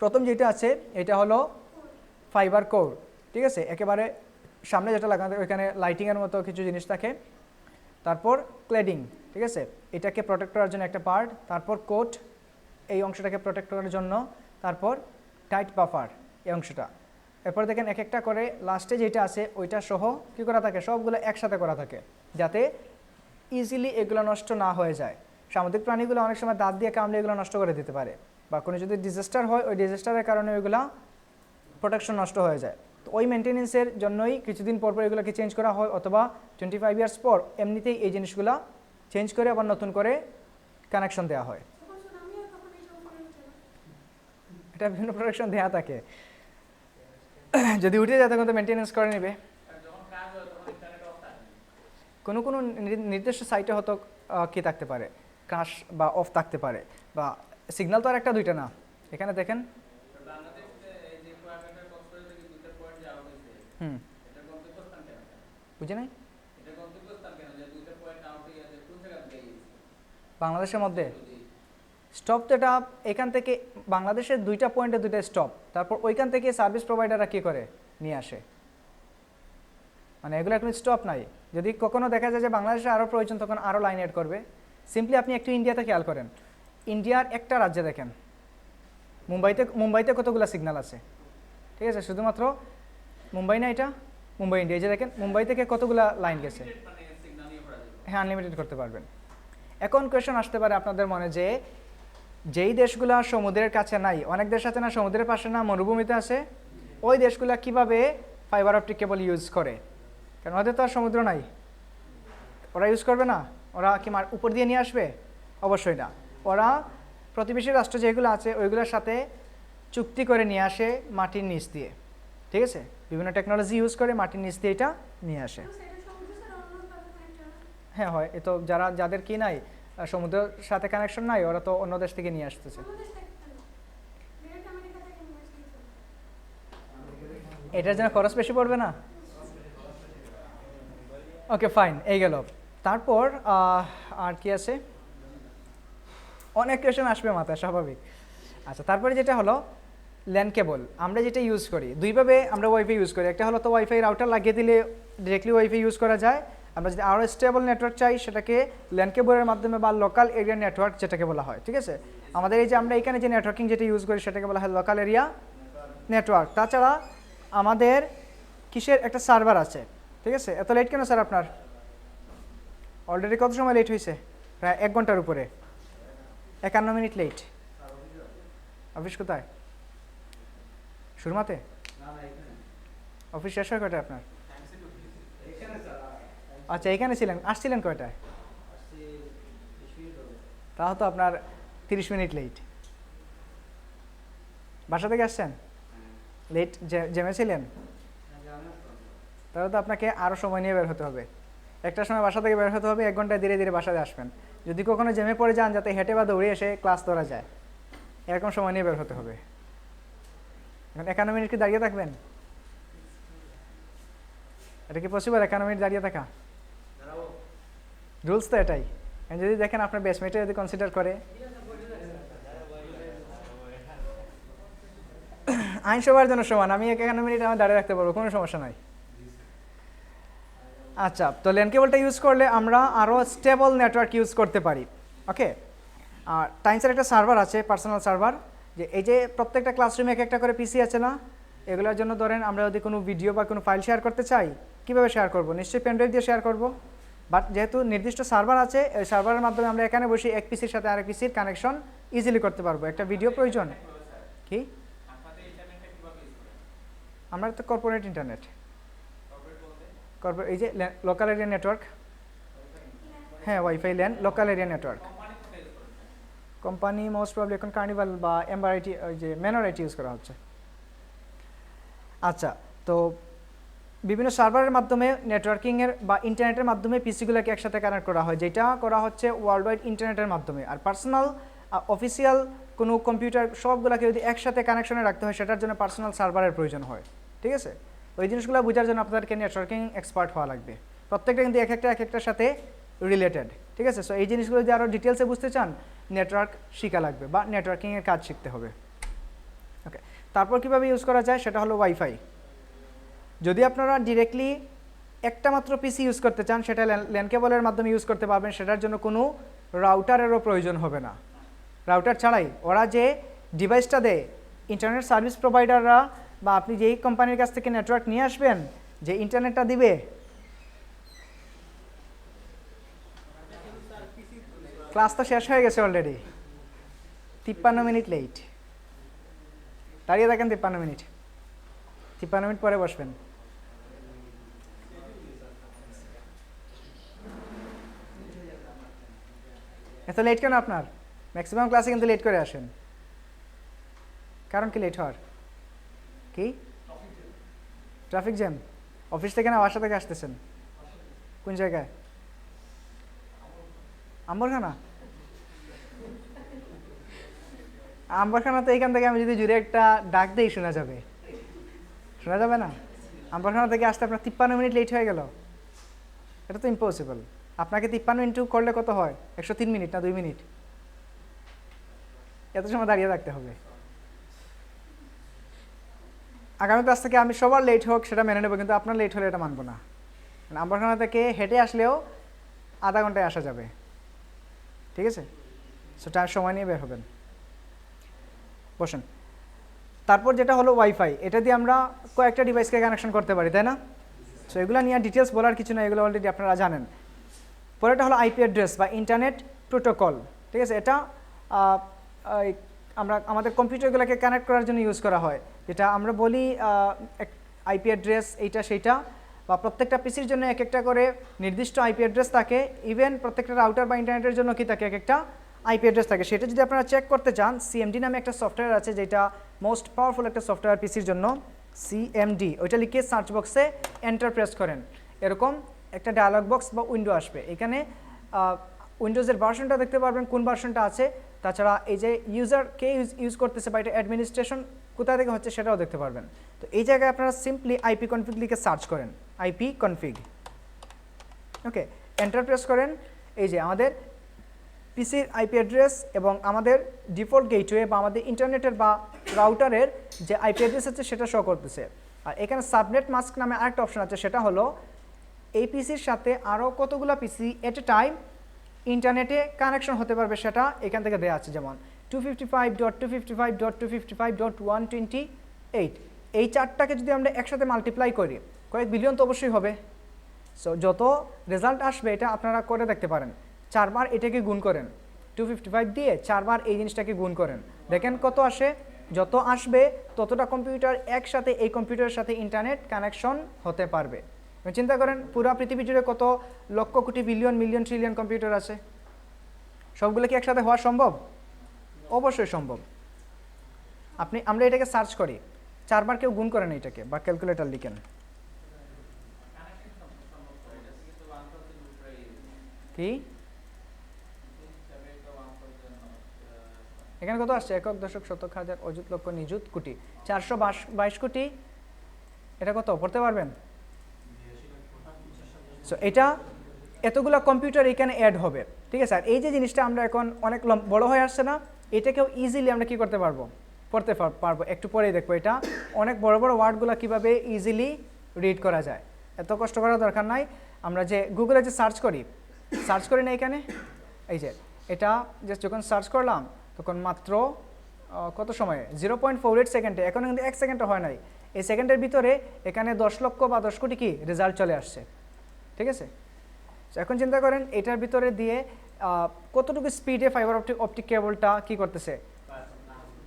প্রথম যেটা আছে এটা হলো ফাইবার কোর। ঠিক আছে? একেবারে সামনে যেটা লাগানো থাকে ওইখানে লাইটিংয়ের মতো কিছু জিনিস থাকে। তারপর ক্লেডিং, ঠিক আছে, এটাকে প্রোটেক্ট করার জন্য একটা পার্ট। তারপর কোট, এই অংশটাকে প্রোটেক্ট করার জন্য। তারপর টাইট বাফার, এই অংশটা। এরপর দেখেন এক একটা করে লাস্টে যেটা আছে ওইটা সহ কী করা থাকে, সবগুলো একসাথে করা থাকে যাতে ইজিলি এগুলো নষ্ট না হয়ে যায়। সামুদ্রিক প্রাণীগুলো অনেক সময় দাঁত দিয়ে কামড়ে এগুলো নষ্ট করে দিতে পারে, বা কোনো যদি ডিজাস্টার হয় ওই ডিজাস্টারের কারণে ওইগুলো প্রোটেকশন নষ্ট হয়ে যায়। তো ওই মেনটেন্যান্সের জন্যই কিছুদিন পর পর এগুলোকে চেঞ্জ করা হয়, অথবা 25 ইয়ার্স পর এমনিতেই এই জিনিসগুলো চেঞ্জ করে আবার নতুন করে কানেকশন দেওয়া হয়। এটা বিভিন্ন প্রোটেকশন দেওয়া থাকে, যদি উঠে যায় তখন তো মেনটেন্যান্স করে নেবে। কোনো কোনো নির্দিষ্ট সাইটে হয়তো কি থাকতে পারে, ক্রাশ বা অফ থাকতে পারে, বা সিগন্যাল তো আর একটা দুইটা না। এখানে দেখেন বুঝে নাই বাংলাদেশের মধ্যে স্টপ তো এটা এখান থেকে বাংলাদেশের দুইটা পয়েন্টে দুইটা স্টপ, তারপর ওইখান থেকে সার্ভিস প্রোভাইডাররা কী করে নিয়ে আসে, মানে এগুলো এখন স্টপ নাই। যদি কখনো দেখা যায় যে বাংলাদেশে আরও প্রয়োজন তখন আরও লাইন অ্যাড করবে। সিম্পলি আপনি একটু ইন্ডিয়াতে খেয়াল করেন, ইন্ডিয়ার একটা রাজ্যে দেখেন মুম্বাইতে কতগুলো সিগন্যাল আছে, ঠিক আছে, শুধুমাত্র মুম্বাই না, এটা মুম্বাই ইন্ডিয়া, যে দেখেন মুম্বাই থেকে কতগুলা লাইন গেছে, হ্যাঁ আনলিমিটেড করতে পারবেন। এখন কোয়েশন আসতে পারে আপনাদের মনে যে যেই দেশগুলা সমুদ্রের কাছে নাই, অনেক দেশ আছে না সমুদ্রের পাশে না, মরুভূমিতে আছে, ওই দেশগুলা কিভাবে ফাইবার অপটিক কেবল ইউজ করে? কারণ ওদের তো আর সমুদ্র নাই, ওরা ইউজ করবে না। ওরা কি উপর দিয়ে নিয়ে আসবে? অবশ্যই না। ওরা প্রতিবেশী রাষ্ট্র যেগুলো আছে ওইগুলোর সাথে চুক্তি করে নিয়ে আসে মাটির নিচ দিয়ে, ঠিক আছে, বিভিন্ন টেকনোলজি ইউজ করে মাটির নিচ দিয়ে এটা নিয়ে আসে। হ্যাঁ হয়, এ তো যাদের কি নাই, সমুদ্রের সাথে কানেকশন নাই, ওরা তো অন্য দেশ থেকে নিয়ে আসতেছে। এটার জন্য খরচ বেশি পড়বে না? ওকে ফাইন, এই গেল। তারপর আর কি আছে, অনেক কোয়েশন আসবে মাথায়, স্বাভাবিক। আচ্ছা, তারপরে যেটা হলো ল্যান কেবল। আমরা যেটা ইউজ করি দুইভাবে, আমরা ওয়াইফাই ইউজ করি। একটা হলো তো ওয়াইফাই রাউটার লাগিয়ে দিলে ডিরেক্টলি ওয়াইফাই ইউজ করা যায়। আমরা যদি আরও স্টেবল নেটওয়ার্ক চাই সেটাকে ল্যান কেবলের মাধ্যমে বা লোকাল এরিয়া নেটওয়ার্ক যেটাকে বলা হয়, ঠিক আছে। আমাদের এই যে আমরা এখানে যে নেটওয়ার্কিং যেটা ইউজ করি সেটাকে বলা হয় লোকাল এরিয়া নেটওয়ার্ক। তাছাড়া আমাদের কিসের একটা সার্ভার আছে, ঠিক আছে। এত লেট কেন স্যার আপনার? অলরেডি কত সময় লেট হয়েছে? প্রায় 1 ঘন্টার উপরে, 51 মিনিট লেট। অফিস কোথায়? সুরমাতে? অফিস শেষ হয় কয়টায় আপনার? আচ্ছা, এখানে ছিলেন, আসছিলেন কয়টায়? তাও তো আপনার 30 মিনিট লেট। বাসা থেকে আসছেন লেট, জেমে ছিলেন, তাহলে তো আপনাকে আরও সময় নিয়ে বের হতে হবে। একটার সময় বাসা থেকে বের হতে হবে, 1 ঘন্টায় ধীরে ধীরে বাসায় আসবেন। যদি কখনো জ্যামে পড়ে যান, যাতে হেঁটে বা দৌড়ে এসে ক্লাস ধরা যায়, এরকম সময় নিয়ে বের হতে হবে। এখন 51 মিনিট কি দাঁড়িয়ে থাকবেন? এটা কি পসিবল 51 মিনিট দাঁড়িয়ে থাকা? রুলস তো এটাই। যদি দেখেন আপনার বেসমেটে যদি কনসিডার করে, আইন সবার জন্য সমান, আমি 51 মিনিট আমার দাঁড়িয়ে রাখতে পারবো, কোনো সমস্যা নাই। আচ্ছা, তো ল্যান কেবলটা ইউজ করলে আমরা আরও স্টেবল নেটওয়ার্ক ইউজ করতে পারি। ওকে, আর টাইমসের একটা সার্ভার আছে, পার্সোনাল সার্ভার, যে এই যে প্রত্যেকটা ক্লাসরুমে এক একটা করে পিসি আছে না, এগুলোর জন্য ধরেন আমরা যদি কোনো ভিডিও বা কোনো ফাইল শেয়ার করতে চাই, কীভাবে শেয়ার করব? নিশ্চয়ই পেনড্রাইভ দিয়ে শেয়ার করব। বাট যেহেতু নির্দিষ্ট সার্ভার আছে, এই সার্ভারের মাধ্যমে আমরা এখানে বসে এক পিসির সাথে আরেক পিসির কানেকশন ইজিলি করতে পারবো। একটা ভিডিও প্রয়োজন কি? আমরা তো কর্পোরেট ইন্টারনেট, এই যে লোকাল এরিয়া নেটওয়ার্ক, হ্যাঁ wifi LAN, local area network. Company most probably এখন কার্নিভাল বা এমআরআইটি, ওই যে ম্যানর ইউজ করা হচ্ছে। আচ্ছা, তো বিভিন্ন সার্ভারের মাধ্যমে নেটওয়ার্কিংয়ের বা ইন্টারনেটের মাধ্যমে পিসিগুলোকে একসাথে কানেক্ট করা হয়, যেটা করা হচ্ছে ওয়ার্ল্ড ওয়াইড ইন্টারনেটের মাধ্যমে। আর পার্সোনাল অফিসিয়াল কোনো কম্পিউটার সবগুলোকে যদি একসাথে কানেকশনে রাখতে হয়, সেটার জন্য পার্সোনাল সার্ভারের প্রয়োজন হয়। ঠিক আছে, ওই জিনিসগুলো বোঝার জন্য আপনাদেরকে নেটওয়ার্কিং এক্সপার্ট হওয়া লাগবে। প্রত্যেকটা কিন্তু এক একটার সাথে রিলেটেড। ঠিক আছে, সো এই জিনিসগুলো যদি আরও ডিটেলসে বুঝতে চান, নেটওয়ার্ক শেখা লাগবে বা নেটওয়ার্কিংয়ের কাজ শিখতে হবে। ওকে, তারপর কীভাবে ইউজ করা যায় সেটা হলো ওয়াইফাই। যদি আপনারা ডিরেক্টলি একটা মাত্র পিসি ইউজ করতে চান, সেটা ল্যান কেবলের মাধ্যমে ইউজ করতে পারবেন, সেটার জন্য কোনো রাউটারেরও প্রয়োজন হবে না। রাউটার ছাড়াই ওরা যে ডিভাইসটা দেয়, ইন্টারনেট সার্ভিস প্রোভাইডাররা বা আপনি যেই কোম্পানির কাছ থেকে নেটওয়ার্ক নিয়ে আসবেন, যে ইন্টারনেটটা দিবে, ক্লাস তো শেষ হয়ে গেছে অলরেডি, 53 মিনিট লেট। দাঁড়িয়ে থাকেন 53 মিনিট, 53 মিনিট পরে বসবেন। এত লেট কেন আপনার? ম্যাক্সিমাম ক্লাসে কিন্তু লেট করে আসেন, কারণ কি লেট হওয়ার? কি? Traffic jam? অফিস থেকে না বাসা থেকে আসতেছেন? কোন জায়গায়? আম্বরখানা? আম্বরখানা তো এইখান থেকে আমি যদি জুড়ে একটা ডাক দিই শোনা যাবে, শোনা যাবে না? আম্বরখানা থেকে আসতে আপনার 53 মিনিট লেট হয়ে গেল, এটা তো ইম্পসিবল। আপনাকে 53 মিনিট করলে কত হয়? 103 মিনিট না 2 মিনিট? এত সময় দাঁড়িয়ে থাকতে হবে। আগামী ক্লাস থেকে আমি সবার লেট হোক সেটা মেনে নেবো, কিন্তু আপনার লেট হলে এটা মানবো না। আম্বরখানা থেকে হেঁটে আসলেও আধা ঘন্টায় আসা যাবে। ঠিক আছে, সো টাইম সময় নিয়ে বের হবেন। বসেন। তারপর যেটা হলো ওয়াইফাই, এটা দিয়ে আমরা কয়েকটা ডিভাইসকে কানেকশন করতে পারি, তাই না? সো এগুলো নিয়ে ডিটেলস বলার কিছু না, এগুলো অলরেডি আপনারা জানেন। পরেরটা হলো আইপি অ্যাড্রেস বা ইন্টারনেট প্রোটোকল। ঠিক আছে, এটা আমরা আমাদের কম্পিউটারগুলোকে কানেক্ট করার জন্য ইউজ করা হয়, যেটা আমরা বলি আইপি অ্যাড্রেস, এইটা সেইটা, বা প্রত্যেকটা পিসির জন্য এক একটা করে নির্দিষ্ট আইপি অ্যাড্রেস থাকে। ইভেন প্রত্যেকটা রাউটার বা ইন্টারনেটের জন্য কি থাকে, এক একটা আইপি অ্যাড্রেস থাকে। সেটা যদি আপনারা চেক করতে চান, সিএমডি নামে একটা সফটওয়্যার আছে, যেটা মোস্ট পাওয়ারফুল একটা সফটওয়্যার পিসির জন্য, সিএমডি। ওইটা লিখে সার্চ বক্সে এন্টার প্রেস করেন, এরকম একটা ডায়ালগ বক্স বা উইন্ডো আসবে। এখানে উইন্ডোজের ভার্সনটা দেখতে পারবেন, কোন ভার্সনটা আছে। তাছাড়া এই যে ইউজার কে ইউজ করতেছে বা এটা অ্যাডমিনিস্ট্রেশন কোথা থেকে হচ্ছে সেটাও দেখতে পারবেন। তো এই জায়গায় আপনারা সিম্পলি আইপি কনফিগ লিখে সার্চ করেন, আইপি কনফিগ। ওকে, এন্টার প্রেস করেন। এই যে আমাদের পিসির আইপি অ্যাড্রেস এবং আমাদের ডিফল্ট গেটওয়ে বা আমাদের ইন্টারনেটের বা রাউটারের যে আইপি অ্যাড্রেস আছে সেটা শো করতেছে। আর এখানে সাবনেট মাস্ক নামে আরেকটা অপশন আছে, সেটা হলো এই পিসির সাথে আরও কতগুলো পিসি এট এ টাইম ইন্টারনেটে কানেকশন হতে পারবে, সেটা এখান থেকে দেওয়া আছে। যেমন 255.255.255.128, এই চারটাকে যদি আমরা একসাথে মাল্টিপ্লাই করি, কয়েক বিলিয়ন তো অবশ্যই হবে। সো যত রেজাল্ট আসবে এটা আপনারা করে দেখতে পারেন, 4 বার এটাকে গুণ করেন, 255 দিয়ে 4 বার এই জিনিসটাকে গুণ করেন, দেখেন কত আসে। যত আসবে ততটা কম্পিউটার একসাথে এই কম্পিউটারের সাথে ইন্টারনেট কানেকশন হতে পারবে। চিন্তা করেন পুরো পৃথিবী জুড়ে কত lakh crore billion million trillion computer আছে, সবগুলো কি একসাথে হওয়া সম্ভব? অবশ্যই সম্ভব। আমরা এটাকে সার্চ করি, 4 বার কেউ গুণ করেন এটাকে, বা ক্যালকুলেটর লিখেন। কি এখানে কত আসছে? একক, দশক, শতক, হাজার, অযুত, লক্ষ, নিযুত, কোটি। 422 কোটি, এটা কত পড়তে পারবেন? সো এটা এতগুলো কম্পিউটার এখানে অ্যাড হবে, ঠিক আছে। আর এই যে জিনিসটা আমরা এখন অনেক বড় হয়ে আসছে না, এটাকেও ইজিলি আমরা কি করতে পারবো? পড়তে পারবো। একটু পরেই দেখবো এটা অনেক বড় বড় ওয়ার্ডগুলো কীভাবে ইজিলি রিড করা যায়। এত কষ্ট করার দরকার নাই। আমরা যে গুগলে যে সার্চ করি না এখানে, এই যে এটা জাস্ট যখন সার্চ করলাম তখন মাত্র কত সময়ে? 0.48 সেকেন্ডে, এখন কিন্তু 1 সেকেন্ডও হয় নাই, এই সেকেন্ডের ভিতরে এখানে 10 লক্ষ বা 10 কোটি কি রেজাল্ট চলে আসছে, ঠিক আছে। এখন চিন্তা করেন এটার ভিতরে দিয়ে কতটুকু স্পিডে ফাইবার অপটিক কেবলটা কি করতেছে,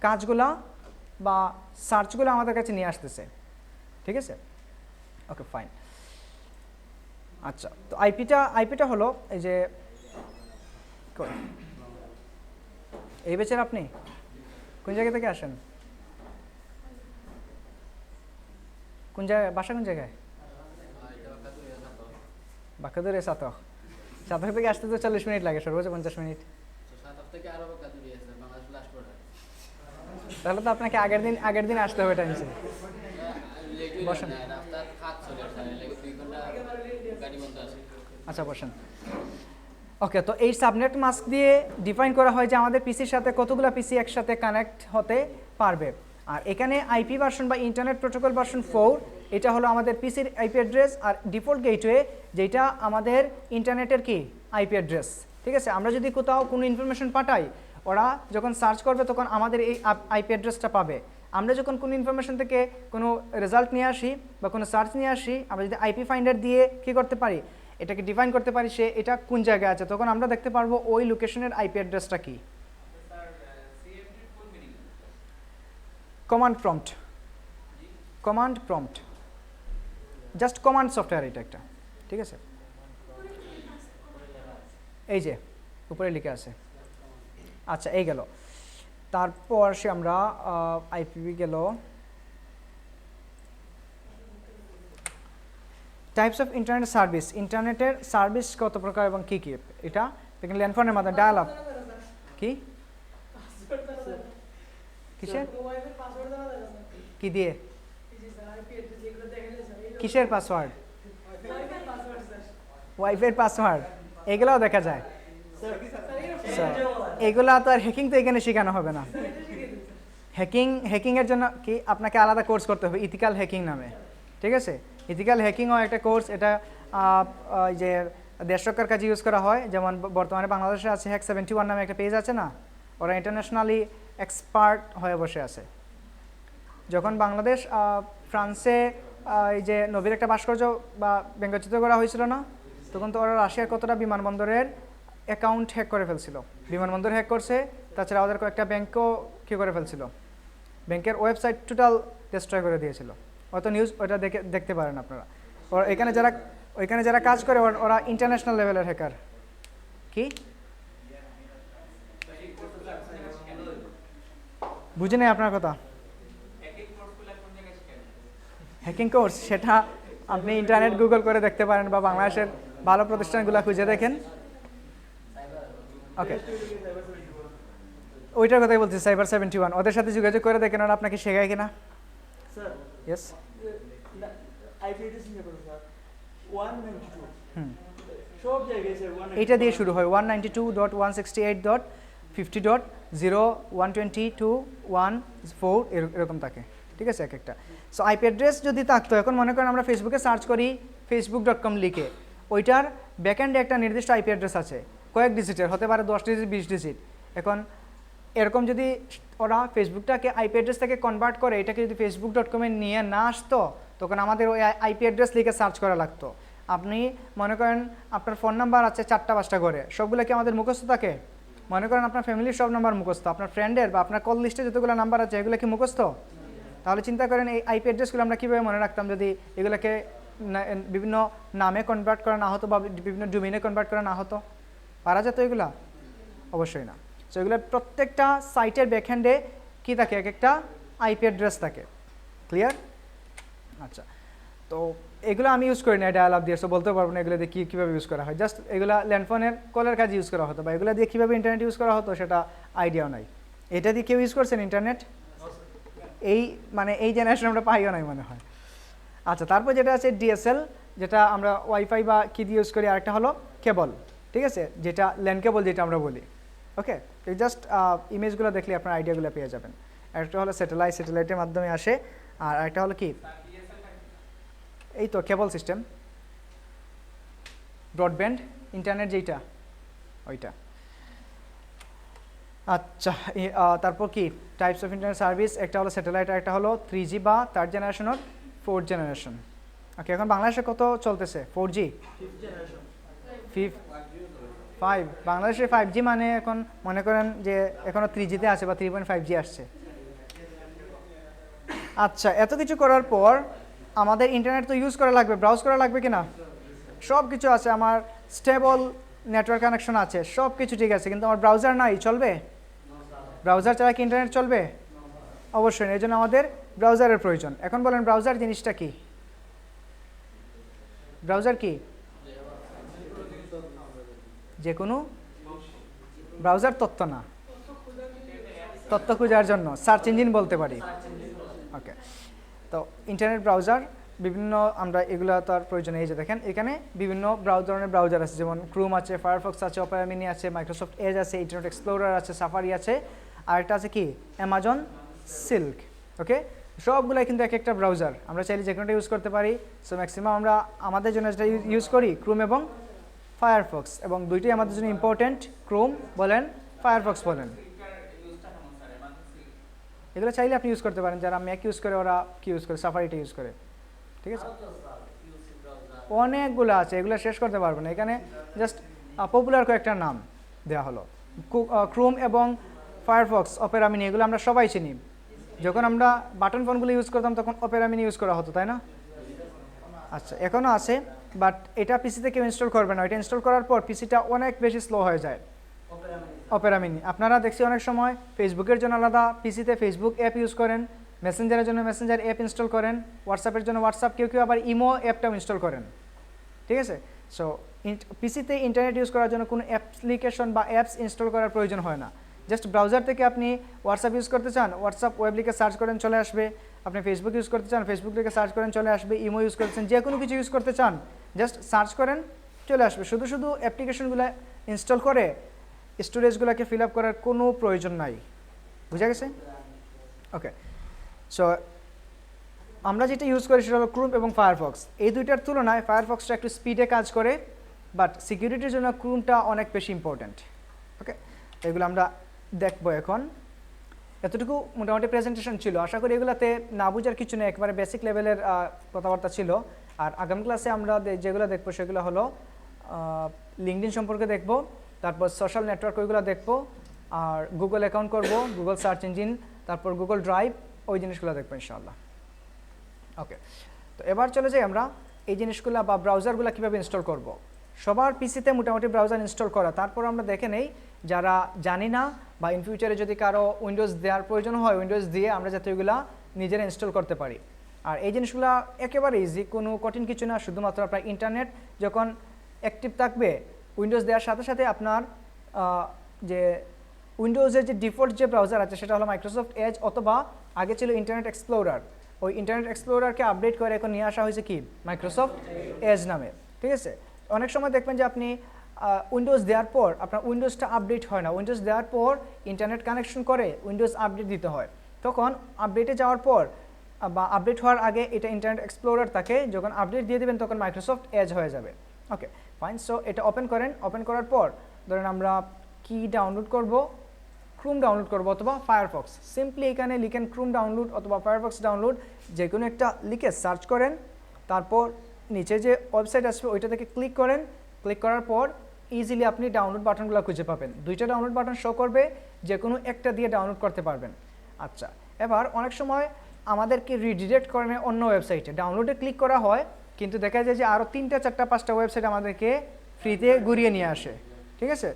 কাজগুলা বা সার্চগুলো আমাদের কাছে নিয়ে আসতেছে, ঠিক আছে। Okay fine. আচ্ছা, তো আইপিটা হলো এই যে এই বেচের আপনি কোন জায়গা থেকে আসেন? কোন জায়গায় বাসা? কোন জায়গায়? বাঁকাদুরে সাতক থেকে আসতে তো 40 মিনিট লাগে, সর্বোচ্চ 50 মিনিট। তাহলে তো আপনাকে আগের দিন আসতে হবে টাইমসে। বসেন। আচ্ছা বসেন। ওকে, তো এই সাবনেট মাস্ক দিয়ে ডিফাইন করা হয় যে আমাদের পিসির সাথে কতগুলো পিসি একসাথে কানেক্ট হতে পারবে। আর এখানে আইপি ভার্সন বা ইন্টারনেট প্রোটোকল ভার্সন 4, এটা হলো আমাদের পিসির আইপি অ্যাড্রেস, আর ডিফল্ট গেটওয়ে যেটা আমাদের ইন্টারনেটের কি আইপি অ্যাড্রেস, ঠিক আছে। আমরা যদি কোথাও কোনো ইনফরমেশন পাঠাই, ওরা যখন সার্চ করবে তখন আমাদের এই আইপি অ্যাড্রেসটা পাবে। আমরা যখন কোনো ইনফরমেশন থেকে কোনো রেজাল্ট নিয়ে আসি বা কোনো সার্চ নিয়ে আসি, আমরা যদি আইপি ফাইন্ডার দিয়ে কী করতে পারি, এটাকে ডিফাইন করতে পারি সে এটা কোন জায়গায় আছে, তখন আমরা দেখতে পারবো ওই লোকেশনের আইপি অ্যাড্রেসটা কি। Command prompt just command software এটা একটা, ঠিক আছে। এই যে উপরে লিখে আছে। আচ্ছা, এই গেল। তারপর সে আমরা আইপিভি গেল। টাইপস অফ ইন্টারনেট সার্ভিস, ইন্টারনেটের সার্ভিস কত প্রকার এবং কী কী, এটা দেখেন ল্যান্ডফোনের মাধ্যমে ডায়াল আপ। কি কিসের কি দিয়ে, কিসের পাসওয়ার্ড? ওয়াইফাইয়ের পাসওয়ার্ড, এগুলোও দেখা যায়। এগুলা তো আর হ্যাকিং তো এখানে শেখানো হবে না। হ্যাকিংয়ের জন্য কি আপনাকে আলাদা কোর্স করতে হবে, ইথিক্যাল হ্যাকিং নামে, ঠিক আছে। ইথিক্যাল হ্যাকিংও একটা কোর্স, এটা যে দেশ সরকার কাজে ইউজ করা হয়। যেমন বর্তমানে বাংলাদেশে আছে Hack71 নামে একটা পেজ আছে না, ওরা ইন্টারন্যাশনালি এক্সপার্ট হয়ে বসে আছে। যখন বাংলাদেশ ফ্রান্সে এই যে নবীর একটা ভাস্কর্য বা ব্যঙ্গচিত্র করা হয়েছিল না, তখন তো ওরা রাশিয়ার কতটা বিমানবন্দরের অ্যাকাউন্ট হ্যাক করে ফেলছিল, বিমানবন্দর হ্যাক করছে, তাছাড়া ওদের কয়েকটা ব্যাংকও কী করে ফেলছিল, ব্যাংকের ওয়েবসাইট টোটাল ডিস্ট্রয় করে দিয়েছিল। অত নিউজ ওটা দেখতে পারেন আপনারা। ওরা ওইখানে যারা কাজ করে ওরা ইন্টারন্যাশনাল লেভেলের হ্যাকার। কি বুঝে নেই আপনার কথা? হ্যাকিং কোর্স সেটা আপনি ইন্টারনেট গুগল করে দেখতে পারেন বা বাংলাদেশের ভালো প্রতিষ্ঠানগুলো খুঁজে দেখেন। ওকে, ওইটার কথাই বলছি, Cyber71, ওদের সাথে যোগাযোগ করে দেখেন ওরা আপনাকে শেখায় কিনা। স্যার ইয়েস, আইপি অ্যাড্রেস নিয়ে বলুন স্যার 192 সব জায়গায় স্যার 192 এইটা দিয়ে শুরু হয় 192.168.50.0.122.1.4 এরকম থাকে, ঠিক আছে এক একটা। সো আইপি অ্যাড্রেস যদি থাকতো, এখন মনে করেন আমরা ফেসবুকে সার্চ করি facebook.com লিখে, ওইটার ব্যাকএন্ডে একটা নির্দিষ্ট আইপি অ্যাড্রেস আছে, কয়েক ডিজিটের, হতে পারে 10 ডিজিট 20 ডিজিট। এখন এরকম যদি ওরা ফেসবুকটাকে আইপি অ্যাড্রেস থেকে কনভার্ট করে, এটাকে যদি facebook.com-এ নিয়ে না আসতো, তখন আমাদের ওই আইপি অ্যাড্রেস লিখে সার্চ করা লাগতো। আপনি মনে করেন আপনার ফোন নাম্বার আছে 4টা-5টা করে, সবগুলো কি আমাদের মুখস্থ থাকে? মনে করেন আপনার ফ্যামিলির সব নাম্বার মুখস্থ, আপনার ফ্রেন্ডের বা আপনার কল লিস্টে যতগুলো নাম্বার আছে এগুলো কি মুখস্থ? তাহলে চিন্তা করেন এই আইপি অ্যাড্রেসগুলো আমরা কীভাবে মনে রাখতাম যদি এগুলোকে বিভিন্ন নামে কনভার্ট করা না হতো বা বিভিন্ন ডোমেইনে কনভার্ট করা না হতো? পারা যেত এগুলা? অবশ্যই না। সো এগুলো প্রত্যেকটা সাইটের ব্যাকহ্যান্ডে কী থাকে, এক একটা আইপি অ্যাড্রেস থাকে। ক্লিয়ার? আচ্ছা, তো এগুলো আমি ইউজ করি না ডায়াল আপ দিয়ে, সো বলতে পারবো না এগুলো দিয়ে কীভাবে ইউজ করা হয়। জাস্ট এগুলো ল্যান্ডফোনের কলের কাজে ইউজ করা হতো, বা এগুলো দিয়ে কীভাবে ইন্টারনেট ইউজ করা হতো সেটা আইডিয়াও নাই। এটা দিয়ে কেউ ইউজ করছেন ইন্টারনেট? এই মানে এই জেনারেশন আমরা পাইও নাই মনে হয়। আচ্ছা, তারপর যেটা আছে ডিএসএল, যেটা আমরা ওয়াইফাই বা কী দিয়ে ইউজ করি। আরেকটা হলো কেবল, ঠিক আছে, যেটা ল্যান্ড কেবল যেটা আমরা বলি। ওকে, এই জাস্ট ইমেজগুলো দেখলে আপনার আইডিয়াগুলো পেয়ে যাবেন। একটা হলো স্যাটেলাইট, স্যাটেলাইটের মাধ্যমে আসে। আর একটা হলো কি, এই তো কেবল সিস্টেম, ব্রডব্যান্ড ইন্টারনেট যেটা ওইটা। আচ্ছা, তারপর কি টাইপস অফ ইন্টারনেট সার্ভিস, একটা হলো স্যাটেলাইট, একটা হলো 3G বা 3rd জেনারেশন আর 4th জেনারেশন। ওকে, এখন বাংলাদেশে কত চলতেছে? 4G, 5 বাংলাদেশে 5G মানে এখন মনে করেন যে এখনও 3Gতে আছে বা 3.5G আসছে। আচ্ছা, এত কিছু করার পর আমাদের ইন্টারনেট তো ইউজ করা লাগবে, ব্রাউজ করা লাগবে কিনা? সব কিছু আছে, আমার স্টেবল নেটওয়ার্ক কানেকশন আছে, সব কিছু ঠিক আছে, কিন্তু আমার ব্রাউজার নাই, চলবে? ব্রাউজার ছাড়া কি ইন্টারনেট চলবে? অবশ্যই, এই জন্য আমাদের ব্রাউজারের প্রয়োজন। এখন বলেন ব্রাউজার জিনিসটা কি? ব্রাউজার কি? যে কোনো ব্রাউজার তথ্য না, তথ্য খোঁজার জন্য সার্চ ইঞ্জিন বলতে পারি। ওকে, তো ইন্টারনেট ব্রাউজার বিভিন্ন, আমরা এগুলো তার প্রয়োজন। এই যে দেখেন এখানে বিভিন্ন ধরনের ব্রাউজার আছে, যেমন ক্রোম আছে, ফায়ারফক্স আছে, অপেরা মিনি আছে, মাইক্রোসফট এজ আছে, ইন্টারনেট এক্সপ্লোরার আছে, সাফারি আছে, আরেকটা আছে কি অ্যামাজন সিল্ক। ওকে, সবগুলাই কিন্তু এক একটা ব্রাউজার, আমরা চাইলে যে কোনোটা ইউজ করতে পারি। সো ম্যাক্সিমাম আমরা আমাদের জন্য যেটা ইউজ করি ক্রোম এবং ফায়ারফক্স, এবং দুইটাই আমাদের জন্য ইম্পর্টেন্ট। ক্রোম বলেন, ফায়ারফক্স বলেন, এগুলো চাইলে আপনি ইউজ করতে পারেন। যারা ম্যাক ইউজ করে ওরা কি ইউজ করে? সাফারিটা ইউজ করে, ঠিক আছে। অনেকগুলো আছে, এগুলো শেষ করতে পারবো না, এখানে জাস্ট পপুলার কয়েকটা নাম দেওয়া হলো। ক্রোম এবং ফায়ারফক্স, অপেরা মিনি, এগুলো আমরা সবাই চিনি। যখন আমরা বাটন ফোনগুলো ইউজ করতাম তখন অপেরা মিনি ইউজ করা হতো, তাই না? আচ্ছা, এখনও আছে, বাট এটা পিসিতে কেউ ইনস্টল করবে না। এটা ইনস্টল করার পর পিসিটা অনেক বেশি স্লো হয়ে যায়। অপেরা মিনি আপনারা দেখছি অনেক সময় ফেসবুকের জন্য আলাদা পিসিতে ফেসবুক অ্যাপ ইউজ করেন, মেসেঞ্জারের জন্য মেসেঞ্জার অ্যাপ ইনস্টল করেন, হোয়াটসঅ্যাপের জন্য হোয়াটসঅ্যাপ, কেউ কেউ আবার ইমো অ্যাপটাও ইনস্টল করেন, ঠিক আছে। সো পিসিতে ইন্টারনেট ইউজ করার জন্য কোনো অ্যাপ্লিকেশন বা অ্যাপস ইনস্টল করার প্রয়োজন হয় না। জাস্ট ব্রাউজার থেকে আপনি হোয়াটসঅ্যাপ ইউজ করতে চান, হোয়াটসঅ্যাপ ওয়েব লিখে সার্চ করেন চলে আসবে। আপনি ফেসবুক ইউজ করতে চান, ফেসবুক লিখে সার্চ করেন চলে আসবে। ইমো ইউজ করতে চান, যে কোনো কিছু ইউজ করতে চান জাস্ট সার্চ করেন চলে আসবে। শুধু শুধু অ্যাপ্লিকেশনগুলো ইনস্টল করে স্টোরেজগুলোকে ফিল আপ করার কোনো প্রয়োজন নাই। বুঝা গেছে? ওকে, সো আমরা যেটা ইউজ করি সেটা হলো ক্রোম এবং ফায়ারফক্স। এই দুইটার তুলনায় ফায়ারফক্সটা একটু স্পিডে কাজ করে, বাট সিকিউরিটির জন্য ক্রোমটা অনেক বেশি ইম্পর্ট্যান্ট। ওকে, এগুলো আমরা দেখবো এখন। এতটুকু মোটামুটি প্রেজেন্টেশন ছিল, আশা করি এগুলোতে না বুঝার কিছু নেই, একবারে বেসিক লেভেলের কথাবার্তা ছিল। আর আগামী ক্লাসে আমরা যেগুলো দেখবো সেগুলো হলো লিঙ্কডইন সম্পর্কে দেখবো, তারপর সোশ্যাল নেটওয়ার্ক ওইগুলো দেখবো, আর গুগল অ্যাকাউন্ট করব, গুগল সার্চ ইঞ্জিন, তারপর গুগল ড্রাইভ, ওই জিনিসগুলো দেখবো ইনশাআল্লাহ। ওকে, তো এবার চলে যাই আমরা এই জিনিসগুলো বা ব্রাউজারগুলো কীভাবে ইনস্টল করব। সবার পিসিতে মোটামুটি ব্রাউজার ইনস্টল করা, তারপর আমরা দেখে নেই যারা জানি না বা ইন ফিউচারে যদি কারো উইন্ডোজ দেওয়ার প্রয়োজন হয় উইন্ডোজ দিয়ে আমরা যাতে ওইগুলো নিজেরা ইনস্টল করতে পারি। আর এই জিনিসগুলো একেবারে ইজি, কোনো কঠিন কিছু না, শুধুমাত্র আপনার ইন্টারনেট যখন অ্যাক্টিভ থাকবে উইন্ডোজ দেওয়ার সাথে সাথে আপনার যে উইন্ডোজের যে ডিফল্ট যে ব্রাউজার আছে সেটা হলো মাইক্রোসফট এজ, অথবা আগে ছিল ইন্টারনেট এক্সপ্লোরার। ওই ইন্টারনেট এক্সপ্লোরারকে আপডেট করে এখন নিয়ে আসা হয়েছে কি মাইক্রোসফট এজ নামে, ঠিক আছে। অনেক সময় দেখবেন যে আপনি উইন্ডোজ দেওয়ার পর আপনার উইন্ডোজটা আপডেট হয় না, উইন্ডোজ দেওয়ার পর ইন্টারনেট কানেকশন করে উইন্ডোজ আপডেট দিতে হয়। তখন আপডেটে যাওয়ার পর বা আপডেট হওয়ার আগে এটা ইন্টারনেট এক্সপ্লোরার থাকে, যখন আপডেট দিয়ে দেবেন তখন মাইক্রোসফট এজ হয়ে যাবে। ওকে ফাইন, সো এটা ওপেন করেন। ওপেন করার পর ধরেন আমরা কি ডাউনলোড করব, ক্রোম ডাউনলোড করব অথবা ফায়ারফক্স। সিম্পলি এখানে লিখেন ক্রোম ডাউনলোড অথবা ফায়ারফক্স ডাউনলোড, যে কোনো একটা লিখে সার্চ করেন, তারপর নিচে যে ওয়েবসাইট আসবে ওইটা থেকে ক্লিক করেন। ক্লিক করার পর ইজিলি আপনি ডাউনলোড বাটনগুলো খুঁজে পাবেন, দুইটা ডাউনলোড বাটন শো করবে, যে কোনো একটা দিয়ে ডাউনলোড করতে পারবেন। আচ্ছা, এবার অনেক সময় আমাদেরকে রিডিরেক্ট করে অন্য ওয়েবসাইটে, ডাউনলোডে ক্লিক করা হয় কিন্তু দেখা যায় যে আরও 3টা 4টা 5টা ওয়েবসাইট আমাদেরকে ফ্রিতে ঘুরিয়ে নিয়ে আসে, ঠিক আছে।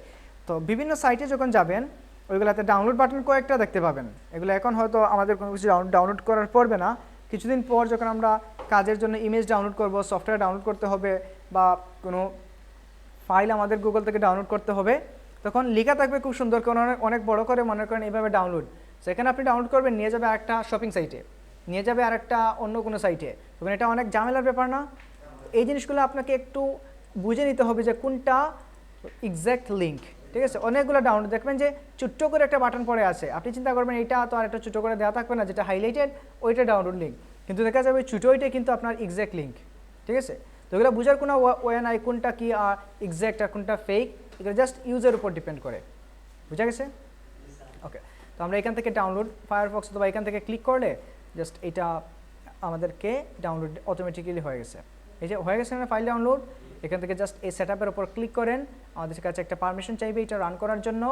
তো বিভিন্ন সাইটে যখন যাবেন ওইগুলোতে ডাউনলোড বাটন কয়েকটা দেখতে পাবেন। এগুলো এখন হয়তো আমাদের কোনো কিছু ডাউনলোড করার পড়বে না, কিছুদিন পর যখন আমরা কাজের জন্য ইমেজ ডাউনলোড করব, সফটওয়্যার ডাউনলোড করতে হবে বা কোনো ফাইল আমাদের গুগল থেকে ডাউনলোড করতে হবে, তখন লেখা থাকবে খুব সুন্দর করে, অনেক বড় করে মনে করেন এইভাবে ডাউনলোড। সেখানে আপনি ডাউনলোড করবেন, নিয়ে যাবে একটা শপিং সাইটে, নিয়ে যাবে আরেকটা অন্য কোনো সাইটে, তখন এটা অনেক ঝামেলার ব্যাপার না? এই জিনিসগুলো আপনাকে একটু বুঝে নিতে হবে যে কোনটা এক্স্যাক্ট লিঙ্ক, ঠিক আছে? অনেকগুলো ডাউনলোড দেখবেন যে ছোট্ট করে একটা বাটন পড়ে আছে, আপনি চিন্তা করবেন এইটা তো আর একটা ছোটো করে দেওয়া থাকবে না, যেটা হাইলাইটেড ওইটা ডাউনলোড লিঙ্ক, কিন্তু দেখা যাবে ছোটো ওইটাই কিন্তু আপনার এক্স্যাক্ট লিঙ্ক, ঠিক আছে? তো এগুলো বোঝার কোনো ওয়ে নাই কোনটা কি আর এক্স্যাক্ট আর কোনটা ফেক, এগুলো জাস্ট ইউজের উপর ডিপেন্ড করে। বুঝা গেছে? ওকে, তো আমরা এখান থেকে ডাউনলোড ফায়ারফক্স অথবা এখান থেকে ক্লিক করলে জাস্ট এটা আমাদেরকে ডাউনলোড অটোমেটিক্যালি হয়ে গেছে। এই যে হয়ে গেছে না ফাইল ডাউনলোড, এখান থেকে জাস্ট এই সেটআপের উপর ক্লিক করেন, আমাদের কাছে একটা পারমিশন চাইবে এটা রান করার জন্য,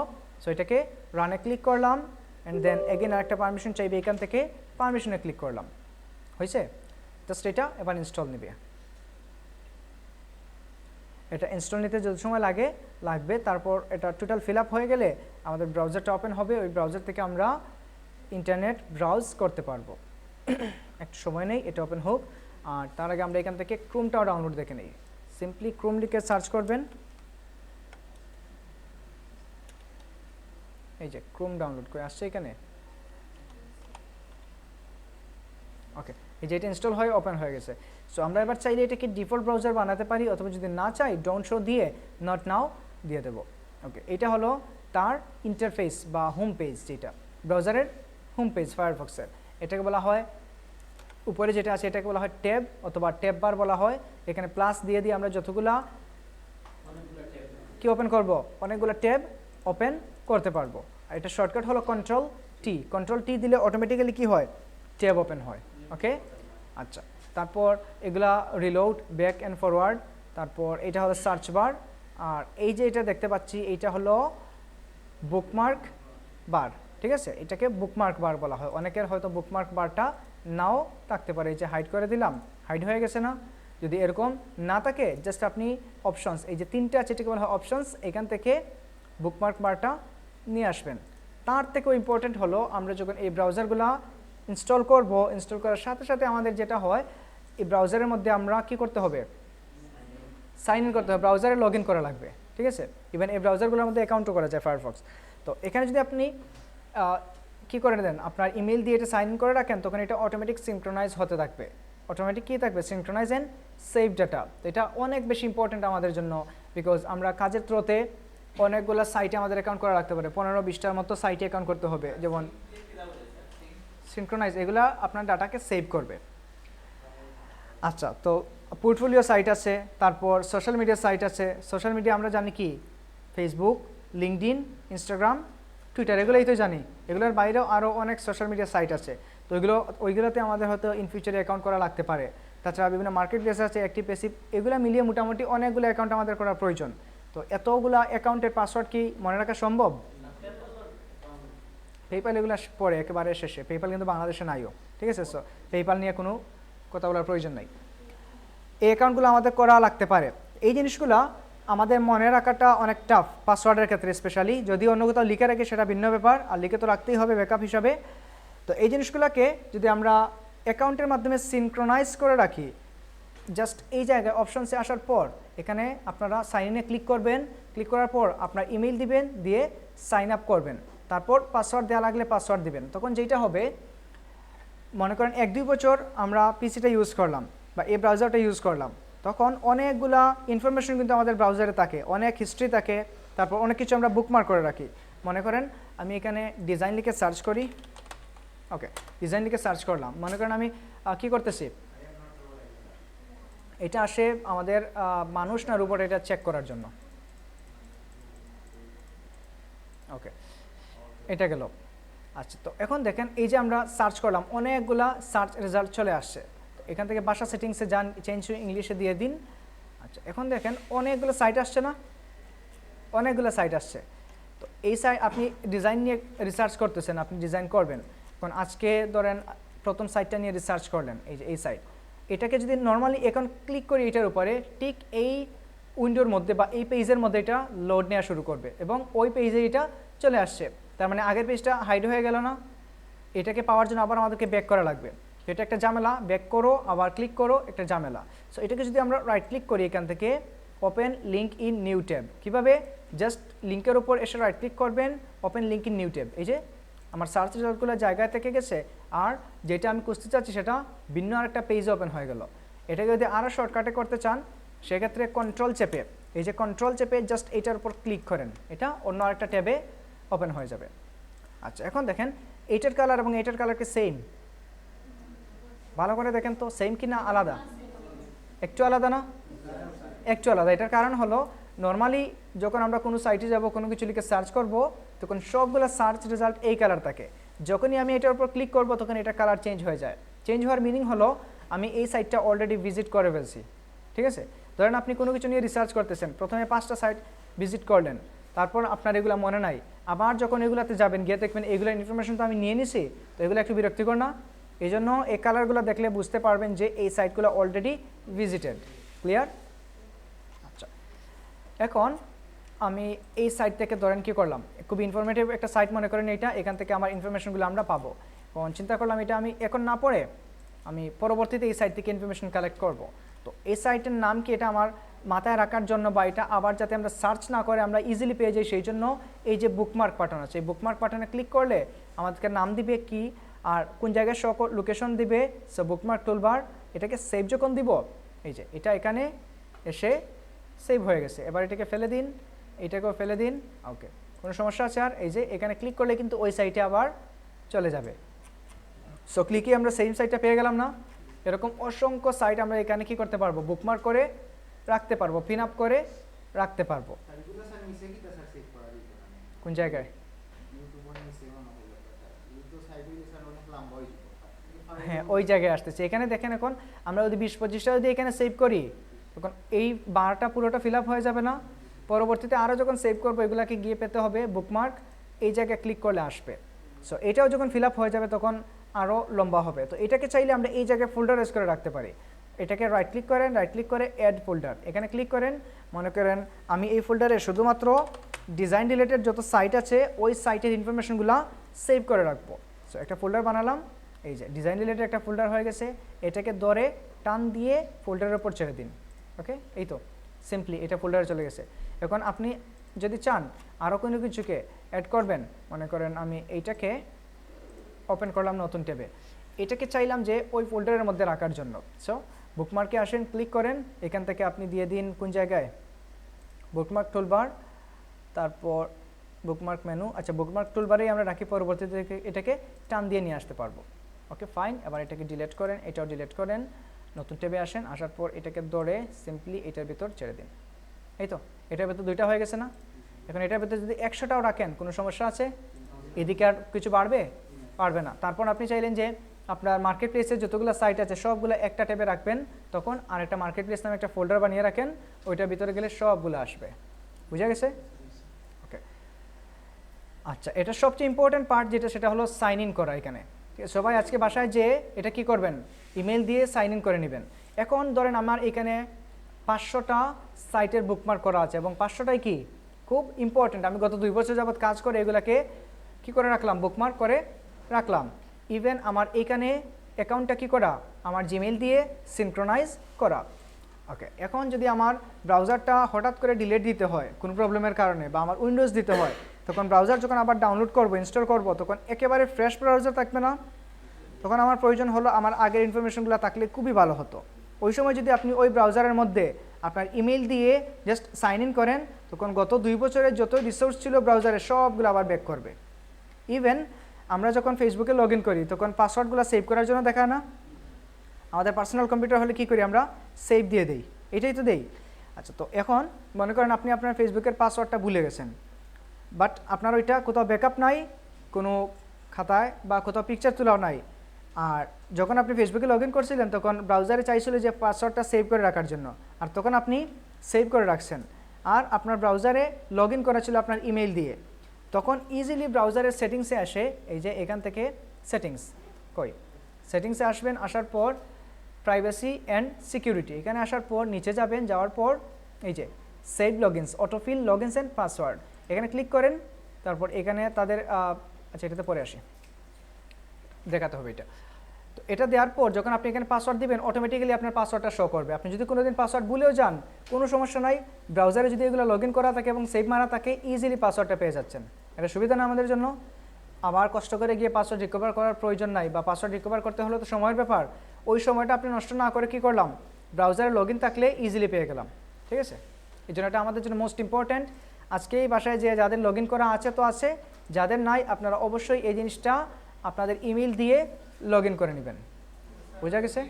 সো এটাকে রানে ক্লিক করলাম, অ্যান্ড দেন এগেন আরেকটা পারমিশন চাইবে, এখান থেকে পারমিশনে ক্লিক করলাম, হয়েছে? জাস্ট এটা এবার ইনস্টল নেবে। এটা ইনস্টল নিতে যত সময় লাগবে, তারপর এটা টোটাল ফিল আপ হয়ে গেলে আমাদের ব্রাউজারটা ওপেন হবে, ওই ব্রাউজার থেকে আমরা ইন্টারনেট ব্রাউজ করতে পারবো। একটু সময় নেই, এটা ওপেন হোক, আর তার আগে আমরা এখান থেকে ক্রোমটাও ডাউনলোড দেখে নিই। সিম্পলি ক্রোম লিখে সার্চ করবেন, এই যে ক্রোম ডাউনলোড করে আসছে এখানে। ওকে, এই যে এটা ইনস্টল হয়ে ওপেন হয়ে গেছে। সো আমরা এবার চাইলে এটাকে ডিফল্ট ব্রাউজার বানাতে পারি, অথবা যদি না চাই ডোন্ট শো দিয়ে নট নাও দিয়ে দেবো। ওকে, এটা হলো তার ইন্টারফেস বা হোম পেজ, যেটা ব্রাউজারের হোম পেজ ফায়ারফক্সের। এটাকে বলা হয়, উপরে যেটা আছে এটাকে বলা হয় ট্যাব অথবা ট্যাব বার বলা হয়। এখানে প্লাস দিয়ে আমরা যতগুলা কি ওপেন করব, অনেকগুলো ট্যাব ওপেন করতে পারবো। আর এটা শর্টকাট হলো কন্ট্রোল টি। কন্ট্রোল টি দিলে অটোমেটিক্যালি কি হয়, ট্যাব ওপেন হয়। ওকে, আচ্ছা, তারপর এগুলা রিলোড, ব্যাক অ্যান্ড ফরওয়ার্ড, তারপর এটা হলো সার্চ বার, আর এই যে এটা দেখতে পাচ্ছি এইটা হলো বুকমার্ক বার, ঠিক আছে? এটাকে বুকমার্ক বার বলা হয়। অনেকের হয়তো বুকমার্ক বারটা নাও থাকতে পারে, এই যে হাইড করে দিলাম, হাইড হয়ে গেছে না? যদি এরকম না থাকে জাস্ট আপনি অপশনস, এই যে তিনটে আছে এটাকে বলা হয় অপশনস, এখান থেকে বুকমার্ক বারটা নিয়ে আসবেন। তার থেকেও ইম্পর্টেন্ট হলো আমরা যখন এই ব্রাউজারগুলো ইনস্টল করব, ইনস্টল করার সাথে সাথে আমাদের যেটা হয়, এই ব্রাউজারের মধ্যে আমরা কি করতে হবে, সাইন ইন করতে হবে, ব্রাউজারে লগ ইন করা লাগবে, ঠিক আছে? ইভেন এই ব্রাউজারগুলোর মধ্যে অ্যাকাউন্টও করা যায় ফায়ারফক্স। তো এখানে যদি আপনি কি করে দেন, আপনার ইমেল দিয়ে এটা সাইন ইন করে রাখেন, তখন এটা অটোমেটিক সিনক্রোনাইজ হতে থাকবে। অটোমেটিক কী থাকবে, সিনক্রোনাইজ অ্যান্ড সেভ ডাটা। তো এটা অনেক বেশি ইম্পর্টেন্ট আমাদের জন্য, বিকজ আমরা কাজের থ্রোতে অনেকগুলো সাইটে আমাদের অ্যাকাউন্ট করা রাখতে পারে, 15-20টার মতো সাইটে অ্যাকাউন্ট করতে হবে, যেমন সিনক্রোনাইজ, এগুলা আপনার ডাটাকে সেভ করবে। আচ্ছা, তো পোর্টফোলিও সাইট আছে, তারপর সোশ্যাল মিডিয়া সাইট আছে। সোশ্যাল মিডিয়া আমরা জানি কি, ফেসবুক, লিঙ্কডইন, ইনস্টাগ্রাম, টুইটার, এগুলোই তো জানি। এগুলোর বাইরেও আরও অনেক সোশ্যাল মিডিয়া সাইট আছে, তো ওইগুলোতে আমাদের হয়তো ইন ফিউচারে অ্যাকাউন্ট করা লাগতে পারে। তাছাড়া বিভিন্ন মার্কেট প্লেস আছে, অ্যাক্টিভ প্যাসিভ, এগুলো মিলিয়ে মোটামুটি অনেকগুলো অ্যাকাউন্ট আমাদের করার প্রয়োজন। তো এতগুলো অ্যাকাউন্টের পাসওয়ার্ড কি মনে রাখা সম্ভব? পেপ্যাল এগুলো পরে একেবারে শেষে, পেপ্যাল কিন্তু বাংলাদেশে নাইও, ঠিক আছে? সো পেপ্যাল নিয়ে কোনো কথা বলার প্রয়োজন নাই। এই অ্যাকাউন্টগুলো আমাদের করা লাগতে পারে। এই জিনিসগুলো আমাদের মনে রাখাটা অনেক টাফ, পাসওয়ার্ডের ক্ষেত্রে স্পেশালি। যদি অন্য কোথাও লিখে রাখি সেটা ভিন্ন ব্যাপার, আর লিখে তো রাখতেই হবে ব্যাকআপ হিসাবে। তো এই জিনিসগুলোকে যদি আমরা অ্যাকাউন্টের মাধ্যমে সিনক্রোনাইজ করে রাখি, জাস্ট এই জায়গায় অপশনসে আসার পর এখানে আপনারা সাইন ইনে ক্লিক করবেন, ক্লিক করার পর আপনার ইমেল দিবেন, দিয়ে সাইন আপ করবেন, তারপর পাসওয়ার্ড দেওয়া লাগলে পাসওয়ার্ড দিবেন। তখন যেটা হবে, মনে করেন 1-2 বছর আমরা পিসিটা ইউজ করলাম বা এই ব্রাউজারটা ইউজ করলাম, তখন অনেকগুলা ইনফরমেশন কিন্তু আমাদের ব্রাউজারে থাকে, অনেক হিস্ট্রি থাকে, তারপর অনেক কিছু আমরা বুকমার্ক করে রাখি। মনে করেন আমি এখানে ডিজাইন লিখে সার্চ করি, ওকে, ডিজাইন লিখে সার্চ করলাম, মনে করেন আমি কি করতেছি, এটা আসে আমাদের মানুষ না রোবট, এটা চেক করার জন্য। ওকে, এটা গেল। আচ্ছা, তো এখন দেখেন এই যে আমরা সার্চ করলাম, অনেকগুলা সার্চ রেজাল্ট চলে আসছে। এখান থেকে ভাষা সেটিংসে যান, চেঞ্জ টু ইংলিশে দিয়ে দিন। আচ্ছা, এখন দেখেন অনেকগুলো সাইট আসছে না, অনেকগুলো সাইট আসছে। তো এই সাইট আপনি ডিজাইন নিয়ে রিসার্চ করতেছেন, আপনি ডিজাইন করবেন। এখন আজকে ধরেন প্রথম সাইটটা নিয়ে রিসার্চ করলেন, এই যে এই সাইট, এটাকে যদি নর্মালি এখন ক্লিক করি এটার উপরে, ঠিক এই উইন্ডোর মধ্যে বা এই পেজের মধ্যে এটা লোড নেওয়া শুরু করবে এবং ওই পেজে এটা চলে আসছে। তার মানে আগের পেজটা হাইড হয়ে গেল না? এটাকে পাওয়ার জন্য আবার আমাদেরকে ব্যাক করা লাগবে। এটা একটা ঝামেলা, ব্যাক করো আবার ক্লিক করো, একটা ঝামেলা। সো এটাকে যদি আমরা রাইট ক্লিক করি এখান থেকে open link in new tab, কীভাবে জাস্ট লিঙ্কের উপর এসে রাইট ক্লিক করবেন, open link in new tab, এই যে আমার সার্চ রেজাল্টগুলো জায়গায় থেকে গেছে, আর যেটা আমি খুঁজতে চাচ্ছি সেটা ভিন্ন আরেকটা পেজে ওপেন হয়ে গেল। এটাকে যদি আরও শর্টকাটে করতে চান সেক্ষেত্রে কন্ট্রোল চেপে, এই যে কন্ট্রোল চেপে জাস্ট এইটার উপর ক্লিক করেন, এটা অন্য আরেকটা ট্যাবে ওপেন হয়ে যাবে। আচ্ছা, এখন দেখেন এইটার কালার এবং এইটার কালারকে সেম, ভালো করে দেখেন তো সেম কি না আলাদা? একটু আলাদা না? একটু আলাদা। এটার কারণ হলো নর্মালি যখন আমরা কোনো সাইটে যাব, কোনো কিছু লিখে সার্চ করব, তখন সবগুলো সার্চ রেজাল্ট এই কালার থাকে। যখনই আমি এটার উপর ক্লিক করব তখন এটার কালার চেঞ্জ হয়ে যায়। চেঞ্জ হওয়ার মিনিং হলো আমি এই সাইটটা অলরেডি ভিজিট করে ফেলছি, ঠিক আছে? ধরেন আপনি কোনো কিছু নিয়ে রিসার্চ করতেছেন, প্রথমে 5টা সাইট ভিজিট করলেন, তারপর আপনার এগুলো মনে নাই, আবার যখন এগুলাতে যাবেন গিয়ে দেখবেন এগুলোর ইনফরমেশন তো আমি নিয়ে নিছি, তো এগুলো একটু বিরক্তিকর না? এই জন্য এই কালারগুলো দেখলে বুঝতে পারবেন যে এই সাইটগুলো অলরেডি ভিজিটেড। ক্লিয়ার? আচ্ছা, এখন আমি এই সাইট থেকে ধরেন কী করলাম, খুব ইনফরমেটিভ একটা সাইট মনে করেন এইটা, এখান থেকে আমার ইনফরমেশনগুলো আমরা পাবো। এখন চিন্তা করলাম এটা আমি এখন না পড়ে আমি পরবর্তীতে এই সাইট থেকে ইনফরমেশন কালেক্ট করব। তো এই সাইটের নাম কি এটা আমার মাথায় রাখার জন্য বা এটা আবার যাতে আমরা সার্চ না করে আমরা ইজিলি পেয়ে যাই, সেই জন্য এই যে বুকমার্ক বাটন আছে, এই বুকমার্ক বাটনে ক্লিক করলে আমাদেরকে নাম দিবে কি আর কোন জায়গায় লোকেশন দিবে, সো বুকমার্ক টুলবার। এটাকে সেভ যখন দিব, এই যে এটা এখানে এসে সেভ হয়ে গেছে। এবার এটাকে ফেলে দিন, এটাকেও ফেলে দিন। ওকে, কোনো সমস্যা আছে? আর এই যে এখানে ক্লিক করলে কিন্তু ওই সাইটে আবার চলে যাবে। সো ক্লিকে আমরা সেম সাইটটা পেয়ে গেলাম না? এরকম অসংখ্য সাইট আমরা এখানে কি করতে পারবো, বুকমার্ক করে রাখতে পারবো, পিন আপ করে রাখতে পারবো। কোন জায়গায়? হ্যাঁ, ওই জায়গায় আসতেছে। এখানে দেখেন এখন আমরা যদি 20-25টা যদি এখানে সেভ করি তখন এই বারটা পুরোটা ফিল আপ হয়ে যাবে না? পরবর্তীতে আরও যখন সেভ করবো এগুলাকে গিয়ে পেতে হবে বুকমার্ক, এই জায়গায় ক্লিক করলে আসবে। সো এটাও যখন ফিল আপ হয়ে যাবে তখন আরও লম্বা হবে। তো এটাকে চাইলে আমরা এই জায়গায় ফোল্ডারাইজ করে রাখতে পারি। এটাকে রাইট ক্লিক করেন, রাইট ক্লিক করে অ্যাড ফোল্ডার, এখানে ক্লিক করেন। মনে করেন আমি এই ফোল্ডারে শুধুমাত্র ডিজাইন রিলেটেড যত সাইট আছে ওই সাইটের ইনফরমেশনগুলো সেভ করে রাখবো। সো একটা ফোল্ডার বানালাম, এই যে ডিজাইন রিলেটেড একটা ফোল্ডার হয়ে গেছে। এটাকে ধরে টান দিয়ে ফোল্ডারের উপর ছেড়ে দিন। ওকে, এই তো সিম্পলি এটা ফোল্ডারে চলে গেছে। এখন আপনি যদি চান আরও কোনো কিছুকে অ্যাড করবেন, মনে করেন আমি এইটাকে ওপেন করলাম নতুন ট্যাবে, এটাকে চাইলাম যে ওই ফোল্ডারের মধ্যে রাখার জন্য। সো বুকমার্কে আসেন, ক্লিক করেন, এখান থেকে আপনি দিয়ে দিন কোন জায়গায়, বুকমার্ক টুলবার, তারপর বুকমার্ক মেনু। আচ্ছা, বুকমার্ক টুলবারেই আমরা রাখি, পরবর্তীতে এটাকে টান দিয়ে নিয়ে আসতে পারবো। ওকে ফাইন, এবার এটাকে ডিলিট করেন, এটাও ডিলিট করেন, নতুন ট্যাবে আসেন, আসার পর এটাকে ধরে সিম্পলি এটার ভিতর ছেড়ে দিন। এই তো এটার ভিতর 2টা হয়ে গেছে না? এখন এটার ভিতরে যদি 100টাও রাখেন কোনো সমস্যা আছে? এদিকে আর কিছু বাড়বে? পারবে না। তারপর আপনি চাইলেন যে আপনার মার্কেট প্লেসের যতগুলো সাইট আছে সবগুলো একটা ট্যাবে রাখবেন, তখন আরেকটা মার্কেট প্লেস নামে একটা ফোল্ডার বানিয়ে রাখেন, ওইটার ভিতরে গেলে সবগুলো আসবে। বুঝা গেছে? ওকে, আচ্ছা, এটা সবচেয়ে ইম্পর্টেন্ট পার্ট যেটা, সেটা হলো সাইন ইন করা। এখানে সবাই আজকে বাসায় যে এটা কি করবেন, ইমেল দিয়ে সাইন ইন করে নেবেন। এখন ধরেন আমার এখানে 500টা সাইটের বুকমার্ক করা আছে এবং 500টাই কি খুব ইম্পর্টেন্ট। আমি গত 2 বছর যাবত কাজ করে এগুলাকে কি করে রাখলাম, বুকমার্ক করে রাখলাম। ইভেন আমার এখানে অ্যাকাউন্টটা কি করা, আমার জিমেল দিয়ে সিনক্রোনাইজ করা। ওকে, এখন যদি আমার ব্রাউজারটা হঠাৎ করে ডিলিট দিতে হয় কোনো প্রবলেমের কারণে, বা আমার উইন্ডোজ দিতে হয়, তখন ব্রাউজার যখন আবার ডাউনলোড করব, ইনস্টল করব, তখন একেবারে ফ্রেশ ব্রাউজার থাকবে না? তখন আমার প্রয়োজন হলো আমার আগের ইনফরমেশনগুলো থাকলে খুবই ভালো হতো। ওই সময় যদি আপনি ওই ব্রাউজারের মধ্যে আপনার ইমেল দিয়ে জাস্ট সাইন ইন করেন, তখন গত 2 বছরের যত রিসোর্স ছিল ব্রাউজারে সবগুলো আবার ব্যাক করবে। ইভেন আমরা যখন ফেসবুকে লগ ইন করি তখন পাসওয়ার্ডগুলো সেভ করার জন্য দেখায় না? আমাদের পার্সোনাল কম্পিউটার হলে কী করি আমরা, সেভ দিয়ে দেই, এটাই তো দেই। আচ্ছা, তো এখন মনে করেন আপনি আপনার ফেসবুকের পাসওয়ার্ডটা ভুলে গেছেন, বাট আপনার ওইটা কোথাও ব্যাকআপ নাই, কোনো খাতায় বা কোথাও পিকচার তোলাও নাই। আর যখন আপনি ফেসবুকে লগ ইন করছিলেন তখন ব্রাউজারে চাইছিল যে পাসওয়ার্ডটা সেভ করে রাখার জন্য, আর তখন আপনি সেভ করে রাখছেন, আর আপনার ব্রাউজারে লগ ইন করা ছিল আপনার ইমেল দিয়ে। তখন ইজিলি ব্রাউজারের সেটিংসে আসে, এই যে এখান থেকে সেটিংস, সেটিংসে আসবেন, আসার পর প্রাইভেসি অ্যান্ড সিকিউরিটি, এখানে আসার পর নিচে যাবেন, যাওয়ার পর এই যে সেভ লগইনস, অটোফিল লগইনস অ্যান্ড পাসওয়ার্ড, এখানে ক্লিক করেন। তারপর এখানে তাদের আচ্ছা, এটাতে পরে আসি, দেখাতে হবে এটা। তো তো এটা দেওয়ার পর যখন আপনি এখানে পাসওয়ার্ড দিবেন অটোমেটিক্যালি আপনার পাসওয়ার্ডটা শো করবে। আপনি যদি কোনোদিন পাসওয়ার্ড ভুলেও যান কোনো সমস্যা নাই, ব্রাউজারে যদি এগুলো লগ ইন করা থাকে এবং সেভ মারা থাকে ইজিলি পাসওয়ার্ডটা পেয়ে যাচ্ছেন। এটা সুবিধা না আমাদের জন্য? আবার কষ্ট করে গিয়ে পাসওয়ার্ড রিকভার করার প্রয়োজন নাই, বা পাসওয়ার্ড রিকভার করতে হলে তো সময়ের ব্যাপার। ওই সময়টা আপনি নষ্ট না করে কী করলাম, ব্রাউজারে লগ ইন থাকলে ইজিলি পেয়ে গেলাম। ঠিক আছে, এই জন্য এটা আমাদের জন্য মোস্ট ইম্পর্ট্যান্ট। আজকে এই বাসায় যে যাদের লগ ইন করা আছে তো আছে, যাদের নাই আপনারা অবশ্যই এই জিনিসটা আপনাদের ইমেল দিয়ে লগ ইন করে নেবেন। বোঝা গেছে?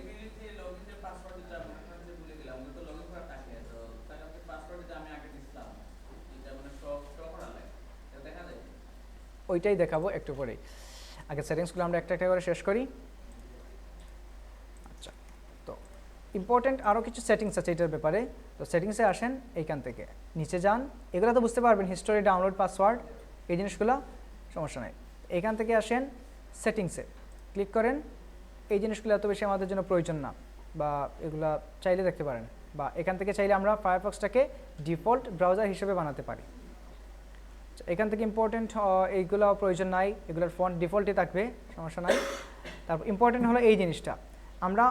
ওইটাই দেখাবো একটু পরেই। আগে সেটিংসগুলো আমরা একটা একটা করে শেষ করি। আচ্ছা, তো ইম্পর্টেন্ট আরও কিছু সেটিংস আছে এটার ব্যাপারে। তো সেটিংসে আসেন, এইখান থেকে নিচে যান, এগুলো তো বুঝতে পারবেন, হিস্টোরি, ডাউনলোড, পাসওয়ার্ড, এই জিনিসগুলো সমস্যা নাই। এখান থেকে আসেন সেটিংসে, ক্লিক করেন। এই জিনিসগুলো এত বেশি আমাদের জন্য প্রয়োজন না, বা এগুলা চাইলে দেখতে পারেন, বা এখান থেকে চাইলে আমরা ফায়ারফক্সটাকে ডিফল্ট ব্রাউজার হিসেবে বানাতে পারি। এখান থেকে ইম্পর্টেন্ট এইগুলো প্রয়োজন নাই, এগুলোর ফন্ট ডিফল্টই থাকবে, সমস্যা নাই। তারপর ইম্পর্টেন্ট হলো এই জিনিসটা, আমরা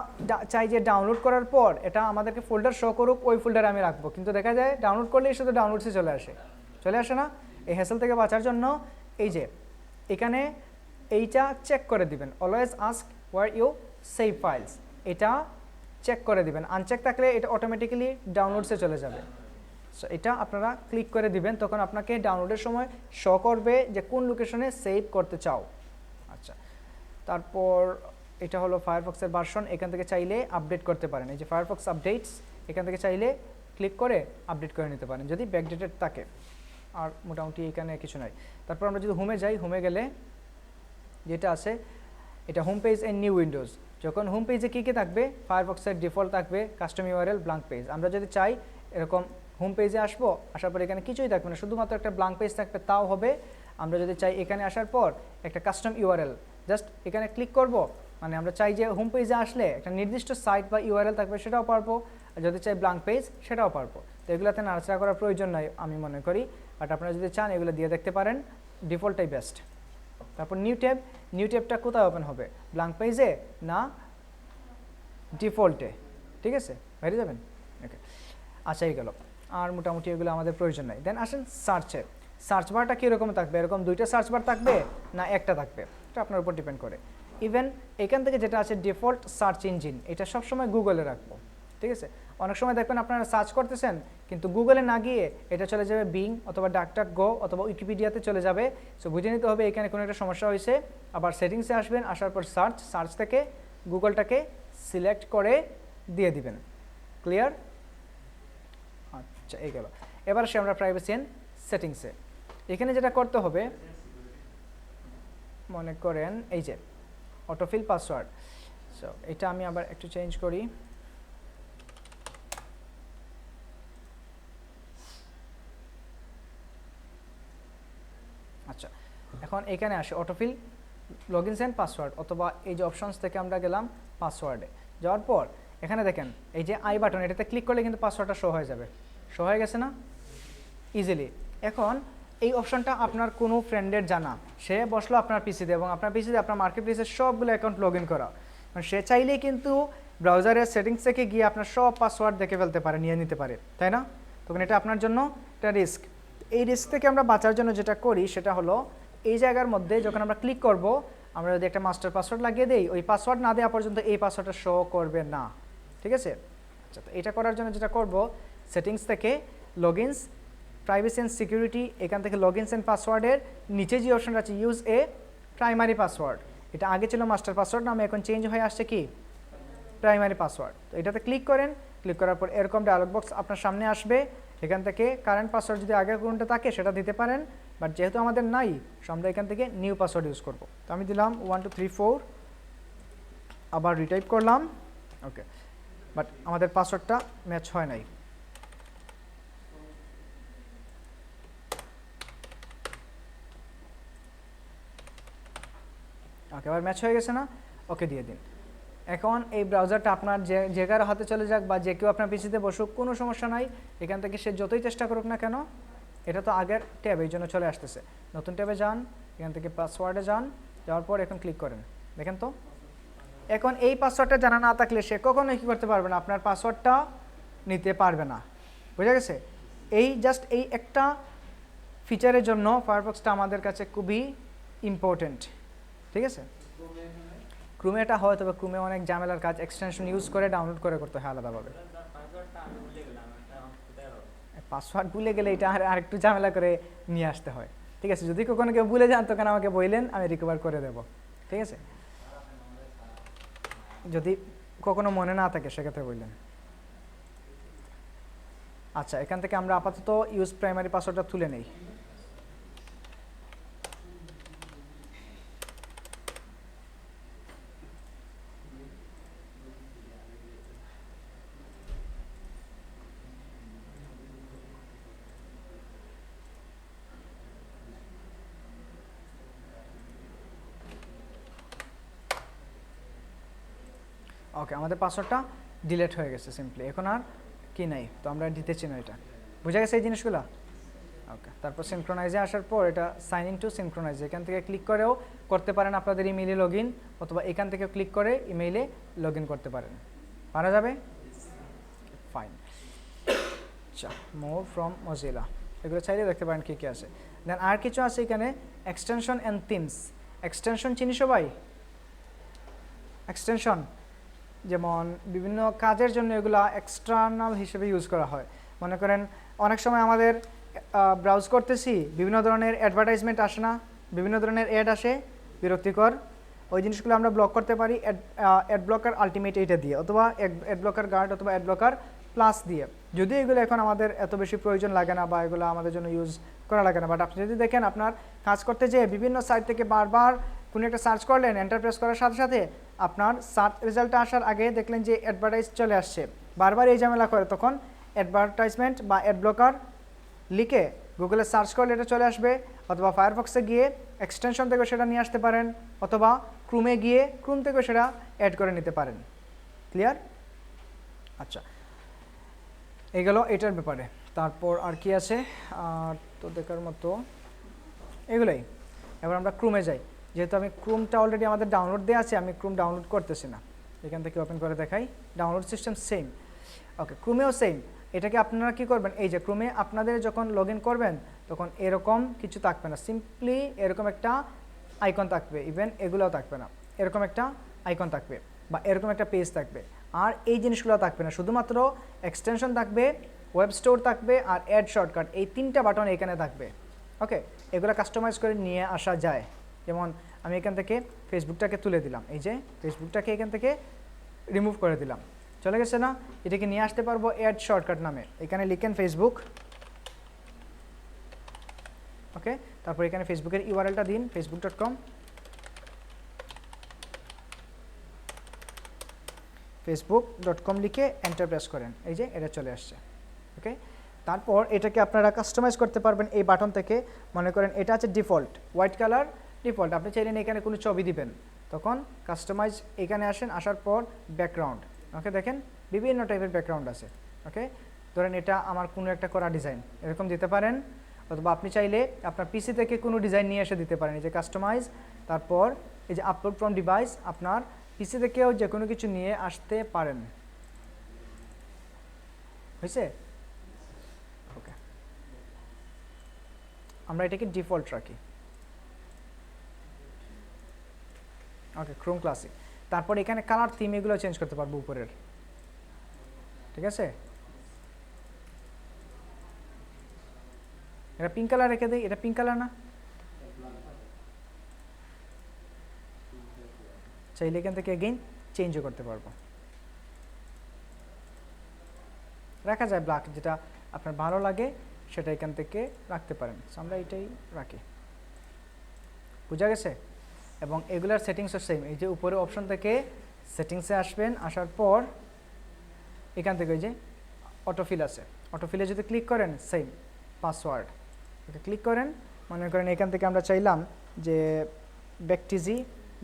চাই যে ডাউনলোড করার পর এটা আমাদেরকে ফোল্ডার শো করুক, ওই ফোল্ডারে আমি রাখবো, কিন্তু দেখা যায় ডাউনলোড করলেই শুধু ডাউনলোডসে চলে আসে না। এই হ্যাসেল থেকে বাঁচার জন্য এই যে এখানে এইটা চেক করে দিবেন, always ask where you save files, এটা চেক করে দিবেন। আনচেক থাকলে এটা অটোমেটিক্যালি ডাউনলোডসে চলে যাবে। সো এটা আপনারা ক্লিক করে দিবেন, তখন আপনাকে ডাউনলোডের সময় শো করবে যে কোন লোকেশনে সেভ করতে চাও। আচ্ছা, তারপর এটা হলো ফায়ারফক্সের ভার্সন, এখান থেকে চাইলে আপডেট করতে পারেন। এই যে ফায়ারফক্স আপডেটস, এখান থেকে চাইলে ক্লিক করে আপডেট করে নিতে পারেন যদি ব্যাকডেটেড থাকে। আর মোটামুটি এখানে কিছু নাই। তারপর আমরা যদি হোমে যাই, হোমে গেলে যেটা আছে এটা home page and new windows. যখন হোম পেজে কী কী থাকবে, ফায়ারফক্সের ডিফল্ট থাকবে, কাস্টম ইউআরএল, ব্ল্যাঙ্ক পেজ। আমরা যদি চাই এরকম হোম পেজে আসবো, আসার পর এখানে কিছুই থাকবে না, শুধুমাত্র একটা ব্ল্যাঙ্ক পেজ থাকবে, তাও হবে। আমরা যদি চাই এখানে আসার পর একটা কাস্টম ইউআরএল, জাস্ট এখানে ক্লিক করব, মানে আমরা চাই যে হোম পেজে আসলে একটা নির্দিষ্ট সাইট বা ইউআরএল থাকবে, সেটাও পারবো। আর যদি চাই ব্ল্যাঙ্ক পেজ, সেটাও পারবো। তো এগুলোতে নাড়াচাড়া করার প্রয়োজন নাই আমি মনে করি, বাট আপনারা যদি চান এগুলো দিয়ে দেখতে পারেন, ডিফল্টটাই বেস্ট। তারপর নিউ ট্যাবটা কোথায় ওপেন হবে, ব্ল্যাঙ্ক পেজে না ডিফল্টে? ঠিক আছে, বাইরে যাবেন। ওকে, আচ্ছা, এই গেল। আর মোটামুটি এগুলো আমাদের প্রয়োজন নাই। দেন আসেন সার্চে। সার্চ বারটা কীরকম থাকবে, এরকম দুইটা সার্চ বার থাকবে না একটা থাকবে, এটা আপনার উপর ডিপেন্ড করে। ইভেন এখান থেকে যেটা আছে ডিফল্ট সার্চ ইঞ্জিন, এটা সবসময় গুগলে রাখবো। ঠিক আছে, অনেক সময় দেখবেন আপনারা সার্চ করতেছেন কিন্তু গুগলে না গিয়ে এটা চলে যাবে বিং অথবা ডাকটাকগো অথবা উইকিপিডিয়াতে চলে যাবে। সো বুঝে নিতে হবে এখানে কোনো একটা সমস্যা হয়েছে। আবার সেটিংসে আসবেন, আসার পর সার্চ থেকে গুগলটাকে সিলেক্ট করে দিয়ে দিবেন। ক্লিয়ার? আচ্ছা, এই গেল। এবার আসি আমরা প্রাইভেসি এন্ড সেটিংসে। এখানে যেটা করতে হবে, মনে করেন এই যে অটোফিল পাসওয়ার্ড। সো এটা আমি আবার একটু চেঞ্জ করি। আচ্ছা, এখন এখানে আসে অটোফিল লগইনস এন্ড পাসওয়ার্ড, অথবা এই যে অপশনস থেকে আমরা গেলাম পাসওয়ার্ডে। যাওয়ার পর এখানে দেখেন এই যে আই বাটন, এটাতে ক্লিক করলে কিন্তু পাসওয়ার্ডটা শো হয়ে যাবে। শো হয়ে গেছে না ইজিলি? এখন এই অপশনটা আপনার কোনো ফ্রেন্ডের জানা, সে বসলো আপনার পিসিতে এবং আপনার পিসিতে আপনার মার্কেট প্লেসের সবগুলো অ্যাকাউন্ট লগ ইন করা, মানে সে চাইলেই কিন্তু ব্রাউজারের সেটিংস থেকে গিয়ে আপনার সব পাসওয়ার্ড দেখে ফেলতে পারে, নিয়ে নিতে পারে, তাই না? তখন এটা আপনার জন্য একটা রিস্ক। এই রিস্ক থেকে আমরা বাঁচার জন্য যেটা করি সেটা হলো এই জায়গার মধ্যে যখন আমরা ক্লিক করব, আমরা যদি একটা মাস্টার পাসওয়ার্ড লাগিয়ে দিই, ওই পাসওয়ার্ড না দেওয়া পর্যন্ত এই পাসওয়ার্ডটা শো করবে না। ঠিক আছে? আচ্ছা, তো এটা করার জন্য যেটা করব, সেটিংস থেকে লগইনস, প্রাইভেসি অ্যান্ড সিকিউরিটি, এখান থেকে লগইনস অ্যান্ড পাসওয়ার্ডের নিচে যে অপশনটা আছে ইউজ এ প্রাইমারি পাসওয়ার্ড, এটা আগে ছিল মাস্টার পাসওয়ার্ড নামে, এখন চেঞ্জ হয়ে আসছে কি প্রাইমারি পাসওয়ার্ড। তো এটাতে ক্লিক করেন, ক্লিক করার পর এরকম ডায়লগ বক্স আপনার সামনে আসবে। এখান থেকে কারেন্ট পাসওয়ার্ড যদি আগের কোনটা থাকে সেটা দিতে পারেন, বাট যেহেতু আমাদের নাই, সো আমরা এখান থেকে নিউ পাসওয়ার্ড ইউজ করব। তো আমি দিলাম 1 2 3 4, আবার রিটাইপ করলাম। ওকে, বাট আমাদের পাসওয়ার্ডটা ম্যাচ হয় নাই। ওকে, এবার ম্যাচ হয়ে গেছে না? ওকে দিয়ে দিন। এখন এই ব্রাউজারটা আপনার যে কারো হাতে চলে যাক বা যে কেউ আপনার পিসিতে বসুক, কোনো সমস্যা নাই। এখান থেকে সে যতই চেষ্টা করুক না কেন, এটা তো আগের ট্যাব, এই জন্য চলে আসতেছে। নতুন ট্যাবে যান, এখান থেকে পাসওয়ার্ডে যান, যাওয়ার পর এখন ক্লিক করেন, দেখেন তো এখন এই পাসওয়ার্ডটা জানা না থাকলে সে কখনোই কী করতে পারবে না, আপনার পাসওয়ার্ডটা নিতে পারবে না। বুঝা গেছে? এই জাস্ট এই একটা ফিচারের জন্য ফায়ারফক্সটা আমাদের কাছে খুবই ইম্পর্টেন্ট। ঠিক আছে? ক্রোমে এটা হয়, তবে ক্রোমে অনেক ঝামেলার কাজ, এক্সটেনশন ইউজ করে ডাউনলোড করে করতে হয় আলাদাভাবে। পাসওয়ার্ড ভুলে গেলে এটা আরেকটু ঝামেলা করে নিয়ে আসতে হয়। ঠিক আছে? যদি কখনো কেউ ভুলে যান তখন আমাকে বললেন, আমি রিকভার করে দেব। ঠিক আছে? যদি কখনো মনে না থাকে সেক্ষেত্রে বললেন। আচ্ছা, এখান থেকে আমরা আপাতত ইউজ প্রাইমারি পাসওয়ার্ডটা তুলে নেই। ওকে, আমাদের পাসওয়ার্ডটা ডিলিট হয়ে গেছে সিম্পলি, এখন আর কি নাই, তো আমরা দিতেছি না। এটা বুঝা গেছে এই জিনিসগুলো? ওকে, তারপর সিনক্রোনাইজে আসার পর এটা সাইন ইন টু সিনক্রোনাইজ, এখান থেকে ক্লিক করেও করতে পারেন আপনাদের ইমেইলে লগ ইন, অথবা এখান থেকে ক্লিক করে ইমেইলে লগ ইন করতে পারেন। পারা যাবে? ফাইন। আচ্ছা, মোর ফ্রম মজিলা, এগুলো চাইলে দেখতে পারেন কী কী আছে। দেন আর কিছু আছে এখানে, এক্সটেনশন অ্যান্ড থিমস। এক্সটেনশন চিনি সবাই? এক্সটেনশন যেমন বিভিন্ন কাজের জন্য এগুলো এক্সটার্নাল হিসেবে ইউজ করা হয়। মনে করেন অনেক সময় আমাদের ব্রাউজ করতেছি, বিভিন্ন ধরনের অ্যাডভার্টাইজমেন্ট আসে না, বিভিন্ন ধরনের অ্যাড আসে, বিরক্তিকর, ওই জিনিসগুলো আমরা ব্লক করতে পারি অ্যাড ব্লকার আলটিমেট এইটা দিয়ে, অথবা অ্যাড ব্লকার গার্ড, অথবা অ্যাড ব্লকার প্লাস দিয়ে। যদিও এগুলো এখন আমাদের এত বেশি প্রয়োজন লাগে না, বা এগুলো আমাদের জন্য ইউজ করা লাগে না, বাট আপনি যদি দেখেন আপনার কাজ করতে যেয়ে বিভিন্ন সাইট থেকে বারবার কোনো একটা সার্চ করলেন, এন্টার প্রেস করার সাথে সাথে আপনার সার্চ রেজাল্টটা আসার আগে দেখলেন যে অ্যাডভার্টাইজ চলে আসছে, বারবার এই ঝামেলা করে, তখন অ্যাডভার্টাইজমেন্ট বা অ্যাড ব্লকার লিখে গুগলে সার্চ করলে এটা চলে আসবে, অথবা ফায়ারফক্সে গিয়ে এক্সটেনশন থেকে সেটা নিয়ে আসতে পারেন, অথবা ক্রোমে গিয়ে ক্রোম থেকে সেটা অ্যাড করে নিতে পারেন। ক্লিয়ার? আচ্ছা, এই গেল এটার ব্যাপারে। তারপর আর কি আছে তো দেখার মতো এগুলোই। এবার আমরা ক্রোমে যাই, যেহেতু আমি ক্রোমটা অলরেডি আমাদের ডাউনলোড দেওয়া আছে, আমি ক্রোম ডাউনলোড করতেছি না, এখান থেকে ওপেন করে দেখাই। Download system same. ওকে, ক্রোমেও সেম। এটাকে আপনারা কি করবেন, এই যে ক্রোমে আপনাদের যখন লগ ইন করবেন তখন এরকম কিছু থাকবে না, সিম্পলি এরকম একটা আইকন থাকবে, ইভেন এগুলোও থাকবে না, এরকম একটা আইকন থাকবে বা এরকম একটা পেজ থাকবে, আর এই জিনিসগুলো থাকবে না, শুধুমাত্র এক্সটেনশন থাকবে, ওয়েব স্টোর থাকবে, আর অ্যাড শর্টকাট, এই তিনটা বাটন এখানে থাকবে। ওকে, এগুলো কাস্টমাইজ করে নিয়ে আসা যায়। যেমন আমি এখান থেকে ফেসবুকটাকে তুলে দিলাম, এই যে ফেসবুকটাকে এখান থেকে রিমুভ করে দিলাম, চলে গেছে না? এটাকে নিয়ে আসতে পারবো অ্যাড শর্টকাট নামে, এখানে লিখেন ফেসবুক। ওকে, তারপর এখানে ফেসবুকের ইউআরএলটা দিন, facebook.com, facebook.com লিখে এন্টার প্রেস করেন, এই যে এটা চলে আসছে। ওকে, তারপর এটাকে আপনারা কাস্টমাইজ করতে পারবেন এই বাটন থেকে। মনে করেন এটা আছে ডিফল্ট, হোয়াইট কালার ডিফল্ট, আপনি চাইলেন এখানে কোনো ছবি দিবেন, তখন কাস্টমাইজ এখানে আসেন, আসার পর ব্যাকগ্রাউন্ড। ওকে, দেখেন বিভিন্ন টাইপের ব্যাকগ্রাউন্ড আছে। ওকে, ধরেন এটা আমার কোনো একটা করা ডিজাইন, এরকম দিতে পারেন, অথবা আপনি চাইলে আপনার পিসি থেকে কোনো ডিজাইন নিয়ে এসে দিতে পারেন, এই যে কাস্টমাইজ, তারপর এই যে আপলোড ফ্রম ডিভাইস, আপনার পিসি থেকেও যে কোনো কিছু নিয়ে আসতে পারেন। হয়েছে? ওকে, আমরা এটাকে ডিফল্ট রাখি। ওকে, ক্রোম ক্লাসিক। তারপর এখানে কালার থিম এগুলো চেঞ্জ করতে পারবো উপরের, ঠিক আছে? এটা পিঙ্ক কালার রেখে দেই, এটা পিঙ্ক কালার না, চাইলে এখান থেকে এগেইন চেঞ্জও করতে পারবো, রাখা যায় ব্ল্যাক, যেটা আপনার ভালো লাগে সেটা এখান থেকে রাখতে পারেন। আমরা এটাই রাখি, বুঝা গেছে? এবং এগুলার সেটিংসও সেম, এই যে উপরে অপশন থেকে সেটিংসে আসবেন, আসার পর এখান থেকে ওই যে অটোফিল আছে, অটোফিলে যদি ক্লিক করেন সেম পাসওয়ার্ড, এটা ক্লিক করেন। মনে করেন এখান থেকে আমরা চাইলাম যে ব্যাকটিজি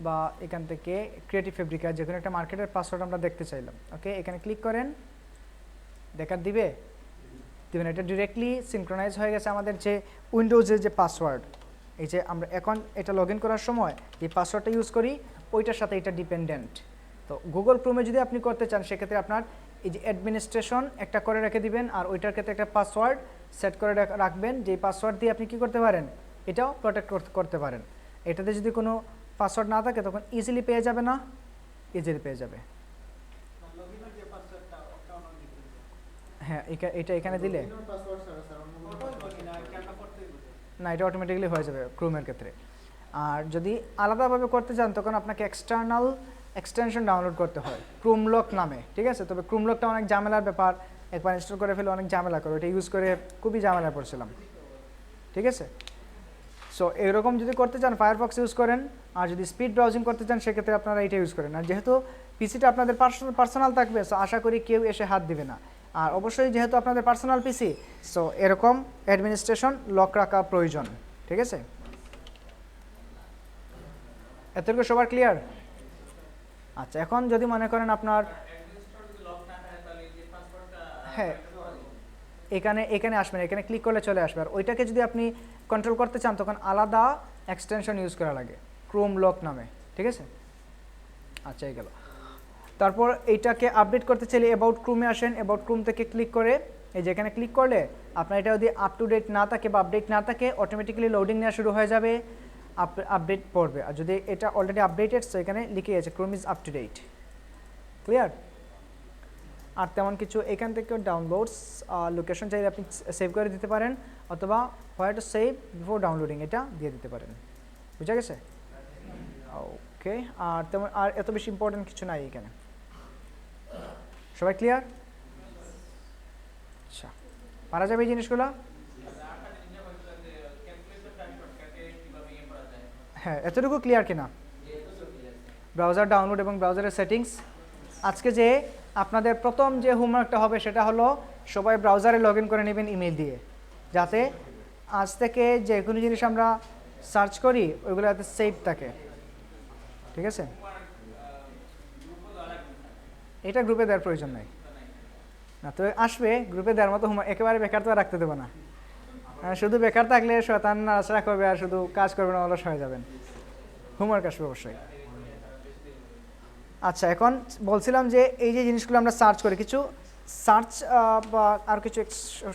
বা এখান থেকে ক্রিয়েটিভ ফেব্রিকা, যে কোনো একটা মার্কেটের পাসওয়ার্ড আমরা দেখতে চাইলাম। ওকে, এখানে ক্লিক করেন, দেখার দিবে, দিবেন, এটা ডিরেক্টলি সিনক্রোনাইজ হয়ে গেছে আমাদের যে উইন্ডোজের যে পাসওয়ার্ড, এই যে আমরা এখন এটা লগ ইন করার সময় যে পাসওয়ার্ডটা ইউজ করি ওইটার সাথে এটা ডিপেন্ডেন্ট। তো গুগল ক্রোমে যদি আপনি করতে চান সেক্ষেত্রে আপনার এই যে অ্যাডমিনিস্ট্রেশন একটা করে রেখে দিবেন, আর ওইটার ক্ষেত্রে একটা পাসওয়ার্ড সেট করে রাখবেন, যেই পাসওয়ার্ড দিয়ে আপনি কি করতে পারেন, এটাও প্রোটেক্ট করতে পারেন। এটাতে যদি কোনো পাসওয়ার্ড না থাকে তখন ইজিলি পেয়ে যাবে না, ইজিলি পেয়ে যাবে। হ্যাঁ, এটা এখানে দিলে না, এটা অটোমেটিক্যালি হয়ে যাবে ক্রোমের ক্ষেত্রে। আর যদি আলাদাভাবে করতে চান তখন আপনাকে এক্সটার্নাল এক্সটেনশন ডাউনলোড করতে হয় ক্রোম লক নামে, ঠিক আছে। তবে ক্রোম লকটা অনেক ঝামেলার ব্যাপার, একবার ইনস্টল করে ফেলে অনেক ঝামেলা করে, এটা ইউজ করে খুবই ঝামেলা পড়ছিলাম, ঠিক আছে। সো এরকম যদি করতে চান ফায়ারফক্স ইউজ করেন, আর যদি স্পিড ব্রাউজিং করতে চান সেক্ষেত্রে আপনারা এটা ইউজ করেন। আর যেহেতু পিসিটা আপনাদের পার্সোনাল থাকবে, সো আশা করি কেউ এসে হাত দিবে না। আর অবশ্যই যেহেতু আপনাদের পার্সোনাল পিসি, সো এরকম অ্যাডমিনিস্ট্রেশন লক রাখা প্রয়োজন, ঠিক আছে। এতটুকু সবার ক্লিয়ার? আচ্ছা, এখন যদি মনে করেন আপনার হ্যাঁ এখানে আসবেন, এখানে ক্লিক করলে চলে আসবে। আর ওইটাকে যদি আপনি কন্ট্রোল করতে চান তখন আলাদা এক্সটেনশন ইউজ করা লাগে ক্রোম লক নামে, ঠিক আছে। আচ্ছা, এই গেল। তারপর এইটাকে আপডেট করতে চাইলে অ্যাবাউট ক্রোমে আসেন, অ্যাবাউট ক্রোম থেকে ক্লিক করে এই যে এখানে ক্লিক করলে আপনার এটা যদি আপ টু ডেট না থাকে বা আপডেট না থাকে অটোমেটিক্যালি লোডিং নেওয়া শুরু হয়ে যাবে, আপডেট পড়বে। আর যদি এটা অলরেডি আপডেটেড, সো এখানে লিখে আছে Chrome is up to date, clear. আর তেমন কিছু এখান থেকে ডাউনলোডস লোকেশন চাইলে আপনি সেভ করে দিতে পারেন, অথবা হোয়ার টু সেভ বিফোর ডাউনলোডিং এটা দিয়ে দিতে পারেন, বুঝা গেছে? ওকে, আর তেমন আর এত বেশি ইম্পর্টেন্ট কিছু নাই এখানে। সবাই ক্লিয়ার? আচ্ছা, পারা যাবে এই জিনিসগুলো? হ্যাঁ, এতটুকু ক্লিয়ার কিনা? ব্রাউজার ডাউনলোড এবং ব্রাউজারের সেটিংস। আজকে যে আপনাদের প্রথম যে হোমওয়ার্কটা হবে সেটা হলো সবাই ব্রাউজারে লগ ইন করে নেবেন ইমেল দিয়ে, যাতে আজ থেকে যে কোনো জিনিস আমরা সার্চ করি ওইগুলো যাতে সেভ থাকে, ঠিক আছে। এটা গ্রুপে দেওয়ার প্রয়োজন নেই না, তো আসবে গ্রুপে দেওয়ার মতো হোমওয়ার্ক একেবারে বেকার তো রাখতে দেবো না। শুধু বেকার থাকলে শয়তান নাড়াচাড়া করবে আর শুধু কাজ করবে না, অলস হয়ে যাবেন। হোমওয়ার্ক আসবে অবশ্যই। আচ্ছা, এখন বলছিলাম যে এই যে জিনিসগুলো আমরা সার্চ করি, কিছু সার্চ বা আর কিছু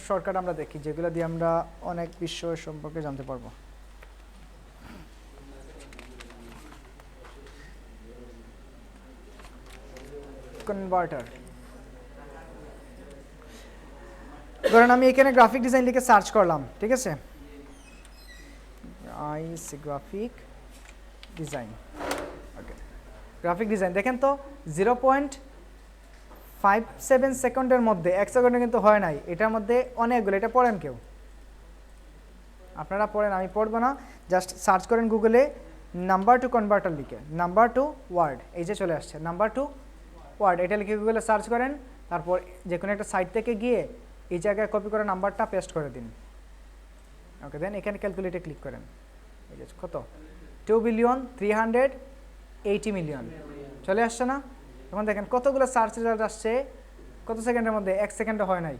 শর্টকাট আমরা দেখি যেগুলো দিয়ে আমরা অনেক বিষয় সম্পর্কে জানতে পারবো। কনভার্টার, ধরেন আমি এখানে গ্রাফিক ডিজাইন লিখে সার্চ করলাম, ঠিক আছে। গ্রাফিক ডিজাইন, ওকে। গ্রাফিক ডিজাইন দেখেন তো 0.57 সেকেন্ডের মধ্যে, 1 সেকেন্ডে কিন্তু হয় নাই, এটার মধ্যে অনেকগুলো। এটা পড়েন কেউ? আপনারা পড়েন, আমি পড়বো না। জাস্ট সার্চ করেন গুগলে নাম্বার টু কনভার্টার লিখে, নাম্বার টু ওয়ার্ড, এই যে চলে আসছে নাম্বার টু ওয়ার্ড, এটা লিখে গুগলে সার্চ করেন। তারপর যে কোনো একটা সাইট থেকে গিয়ে এই জায়গায় কপি করে নাম্বারটা পেস্ট করে দিন, ওকে। দেন এখানে ক্যালকুলেটে ক্লিক করেন, এই যে কত 2,380,000,000 চলে আসছে না? এখন দেখেন কতগুলো সার্চ রেজাল্ট আসছে কত সেকেন্ডের মধ্যে, 1 সেকেন্ডে হয় নাই,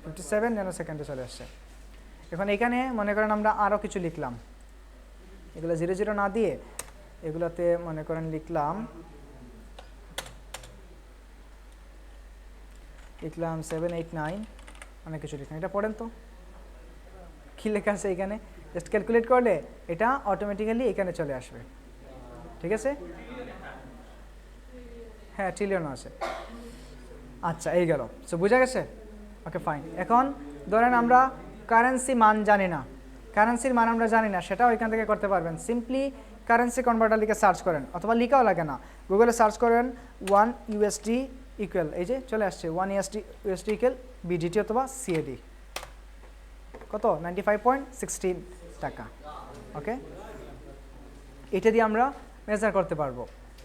57 ন্যানো সেকেন্ডে চলে আসছে। এখন এখানে মনে করেন আমরা আরও কিছু লিখলাম, এগুলো 00 না দিয়ে এগুলোতে মনে করেন লিখলাম 789, অনেক কিছু লিখলাম। এটা পড়েন তো কী লেখা আছে এখানে, জাস্ট ক্যালকুলেট করলে এটা অটোমেটিক্যালি এখানে চলে আসবে, ঠিক আছে। হ্যাঁ, ট্রিলিয়ন আছে। আচ্ছা, এই গেল। সো বুঝা গেছে? ওকে, ফাইন। এখন ধরেন আমরা কারেন্সি মান জানি না, কারেন্সির মান আমরা জানি না, সেটাও এখান থেকে করতে পারবেন। সিম্পলি কারেন্সি কনভার্টার লিখে সার্চ করেন, অথবা লিখাও লাগে না, গুগলে সার্চ করেন 1 USD ইকুয়াল, এই যে চলে আসছে 1 USD ইকুয়াল BDT অথবা CAD, কত 95.16 টাকা, ওকে। এটা দিয়ে আমরা মেজার করতে পারবো।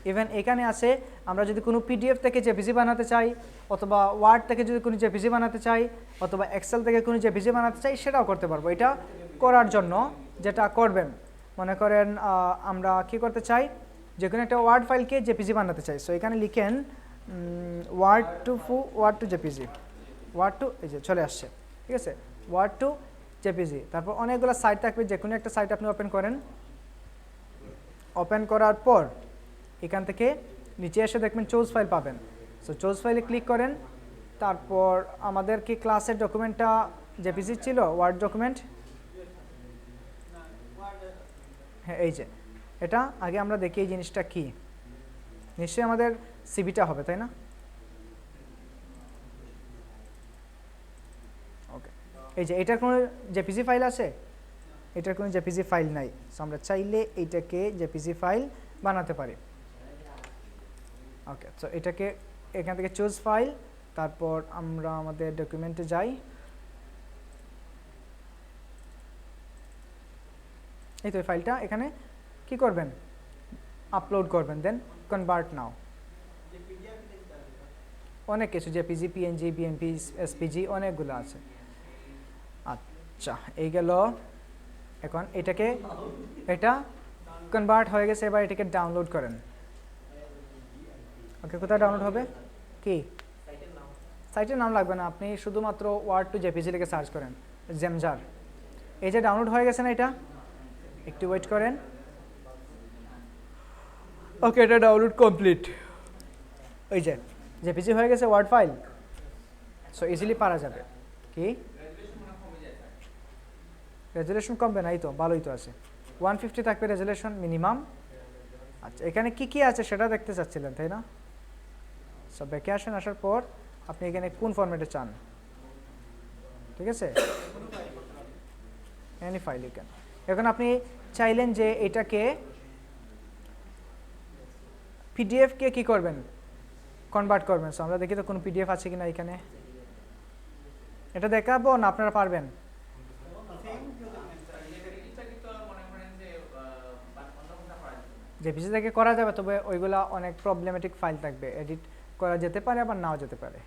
ইভেন এখানে আছে আমরা যদি কোনো PDF থেকে জেপিজি বানাতে চাই, অথবা ওয়ার্ড থেকে যদি কোনো জেপিজি বানাতে চাই, অথবা এক্সেল থেকে কোনো জেপিজি বানাতে চাই, সেটাও করতে পারবো। এটা করার জন্য যেটা করবেন, মনে করেন আমরা কি করতে চাই, যে কোনো একটা ওয়ার্ড ফাইলকে জেপিজি বানাতে চাই। সো এখানে লিখেন word to JPG, word to, এই যে চলে আসছে, ঠিক আছে, ওয়ার্ড টু জেপিজি। তারপর অনেকগুলো সাইট থাকবে, যে কোনো একটা সাইট আপনি ওপেন করেন, ওপেন করার পর এখান থেকে নিচে এসে দেখবেন চুজ ফাইল পাবেন। সো চুজ ফাইলে ক্লিক করেন, তারপর আমাদের কি ক্লাসের ডকুমেন্টটা জেপিজি ছিল, ওয়ার্ড ডকুমেন্ট, হ্যাঁ এই যে এটা। আগে আমরা দেখি এই জিনিসটা কি, নিশ্চয়ই আমাদের সিভিটা হবে, তাই না? ওকে, এই যে এটার কোনো জেপিজি ফাইল আছে? এটার কোনো জেপিজি ফাইল নাই। সো আমরা চাইলে এইটাকে জেপিজি ফাইল বানাতে পারি। ওকে, সো এটাকে এখান থেকে চুজ ফাইল, তারপর আমরা আমাদের ডকুমেন্টে যাই। এই তো ফাইলটা এখানে কি করবেন, আপলোড করবেন, দেন কনভার্ট নাও। অনেক কিছু, জেপিজি, পিএনজি, বিএমপি, এসপিজি, অনেকগুলো আছে। আচ্ছা, এই গেল। এখন এটাকে, এটা কনভার্ট হয়ে গেছে, এবার এটাকে ডাউনলোড করেন। ওকে, কোথায় ডাউনলোড হবে? কি সাইটের নাম লাগবে না, আপনি শুধুমাত্র ওয়ার্ড টু জেপিজি লিখে সার্চ করেন, জেমজার। এই যে ডাউনলোড হয়ে গেছে না, এটা একটু ওয়েট করেন। ওকে, এটা ডাউনলোড কমপ্লিট। ওই যে জেপিজি হয়ে গেছে ওয়ার্ড ফাইল। সো ইজিলি পারা যাবে। কি রেজুলেশন কমবে না? এই তো ভালোই তো আছে, 150 থাকবে রেজুলেশন মিনিমাম। আচ্ছা, এখানে কি কি আছে সেটা দেখতে চাচ্ছিলেন, তাই না? সো ব্যাকে আসেন, আসার পর আপনি এখানে কোন ফরম্যাটে চান, ঠিক আছে, এনি ফাইল ইউ ক্যান। এখন আপনি চাইলেন যে এটাকে পিডিএফ কে কি করবেন, কনভার্ট করবেন। সো আমরা দেখি তো কোনো পিডিএফ আছে কিনা এখানে। এটা দেখাবো না, আপনারা পারবেন? জেপিজি থেকে করা যাবে, তবে ওইগুলা অনেক প্রবলেমেটিক ফাইল থাকবে, এডিট করা যেতে পারে আবার নাও যেতে পারে।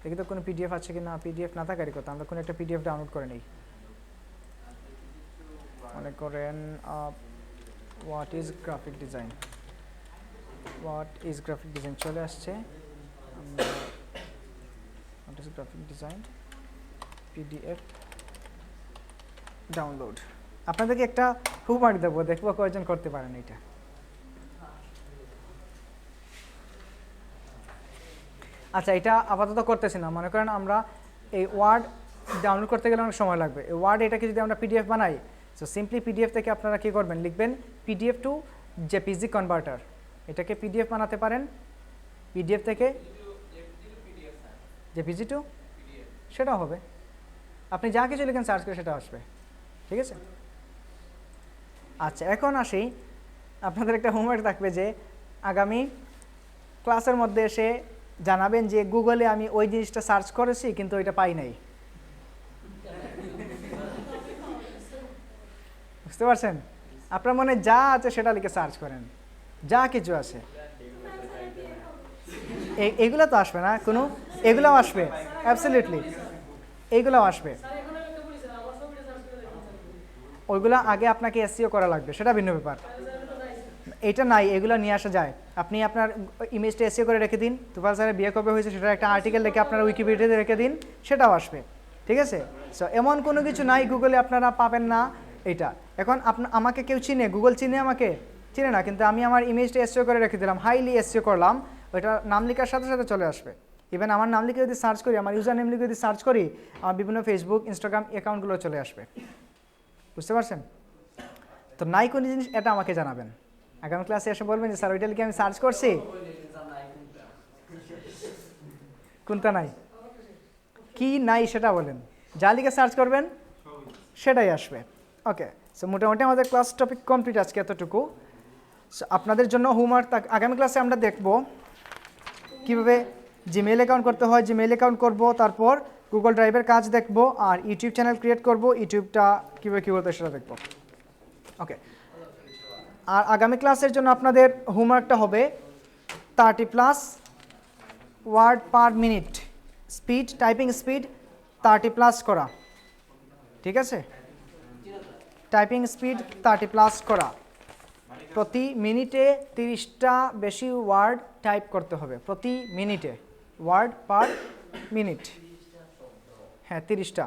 দেখি তো কোনো পিডিএফ আছে কিনা। পিডিএফ না থাকারই কথা, আমরা কোনো একটা পিডিএফ ডাউনলোড করে নিই। মনে করেন what is graphic design, what is graphic design চলে আসছে। What is graphic design PDF download. আপনাদেরকে একটা হোমওয়ার্ক দেবো, দেখবো কয়জন করতে পারেন এটা। আচ্ছা, এটা আপাতত করতেছি না। মনে করেন আমরা এই ওয়ার্ড ডাউনলোড করতে গেলে অনেক সময় লাগবে। এই ওয়ার্ড এটাকে যদি আমরা পিডিএফ বানাই, সো সিম্পলি পিডিএফ থেকে আপনারা কী করবেন, লিখবেন পিডিএফ টু জেপিজি কনভার্টার। এটাকে পিডিএফ বানাতে পারেন, পিডিএফ থেকে জেপিজি টু, সেটাও হবে। আপনি যা কিছু লিখেন সার্চ করে সেটা আসবে, ঠিক আছে? আচ্ছা, এখন আসি, আপনাদের একটা হোমওয়ার্ক থাকবে যে আগামী ক্লাসের মধ্যে এসে জানাবেন যে গুগলে আমি ওই জিনিসটা সার্চ করেছি কিন্তু ওইটা পাই নাই। বুঝতে পারছেন? আপনার মনে যা আছে সেটা লিখে সার্চ করেন, যা কিছু আছে। এগুলো তো আসবে না কোনো, এগুলোও আসবে, অ্যাবসলিউটলি এইগুলোও আসবে। ওইগুলো আগে আপনাকে এসইও করা লাগবে, সেটা ভিন্ন ব্যাপার। এটা নাই, এগুলো নিয়ে আসা যায়। আপনি আপনার ইমেজটা এসইও করে রেখে দিন, তুফাল স্যারের বিয়ে কবে হয়েছে সেটার একটা আর্টিকেল লিখে আপনারা উইকিপিডিয়াতে রেখে দিন, সেটাও আসবে, ঠিক আছে? সো এমন কোনো কিছু নাই গুগলে আপনারা পাবেন না এটা। এখন আমাকে কেউ চিনে, গুগল চিনে আমাকে? চিনে না, কিন্তু আমি আমার ইমেজটা এসইও করে রেখে দিলাম, হাইলি এসইও করলাম, ওইটা নাম লেখার সাথে সাথে চলে আসবে। ইভেন আমার নাম লিখে যদি সার্চ করি, আমার ইউজার নেম লিখে যদি সার্চ করি, আমার বিভিন্ন ফেসবুক, ইনস্টাগ্রাম অ্যাকাউন্টগুলো চলে আসবে। বুঝতে পারছেন? তো নাই কোনো জিনিস, এটা আমাকে জানাবেন। আগামী ক্লাসে এসে বলবেন যে স্যার ওইটা লিখে আমি সার্চ করছি, কোনটা নাই, কি নাই সেটা বলেন। যা লিখে সার্চ করবেন সেটাই আসবে। ওকে, সো মোটামুটি আমাদের ক্লাস টপিক কমপ্লিট আজকে এতটুকু। সো আপনাদের জন্য হোমওয়ার্ক আগামী ক্লাসে আমরা দেখব কীভাবে জিমেইল অ্যাকাউন্ট করতে হয়, জিমেইল অ্যাকাউন্ট করব, তারপর গুগল ড্রাইভের কাজ দেখব, আর ইউটিউব চ্যানেল ক্রিয়েট করব, ইউটিউবটা কীভাবে কী করতে সেটা দেখব। ওকে, আর আগামী ক্লাসের জন্য আপনাদের হোমওয়ার্কটা হবে 30+ word per minute, speed, typing speed 30+ করা, ঠিক আছে? টাইপিং স্পিড 30+ করা, প্রতি মিনিটে 30টা বেশি ওয়ার্ড টাইপ করতে হবে, প্রতি মিনিটে, ওয়ার্ড পার মিনিট, হ্যাঁ 30টা।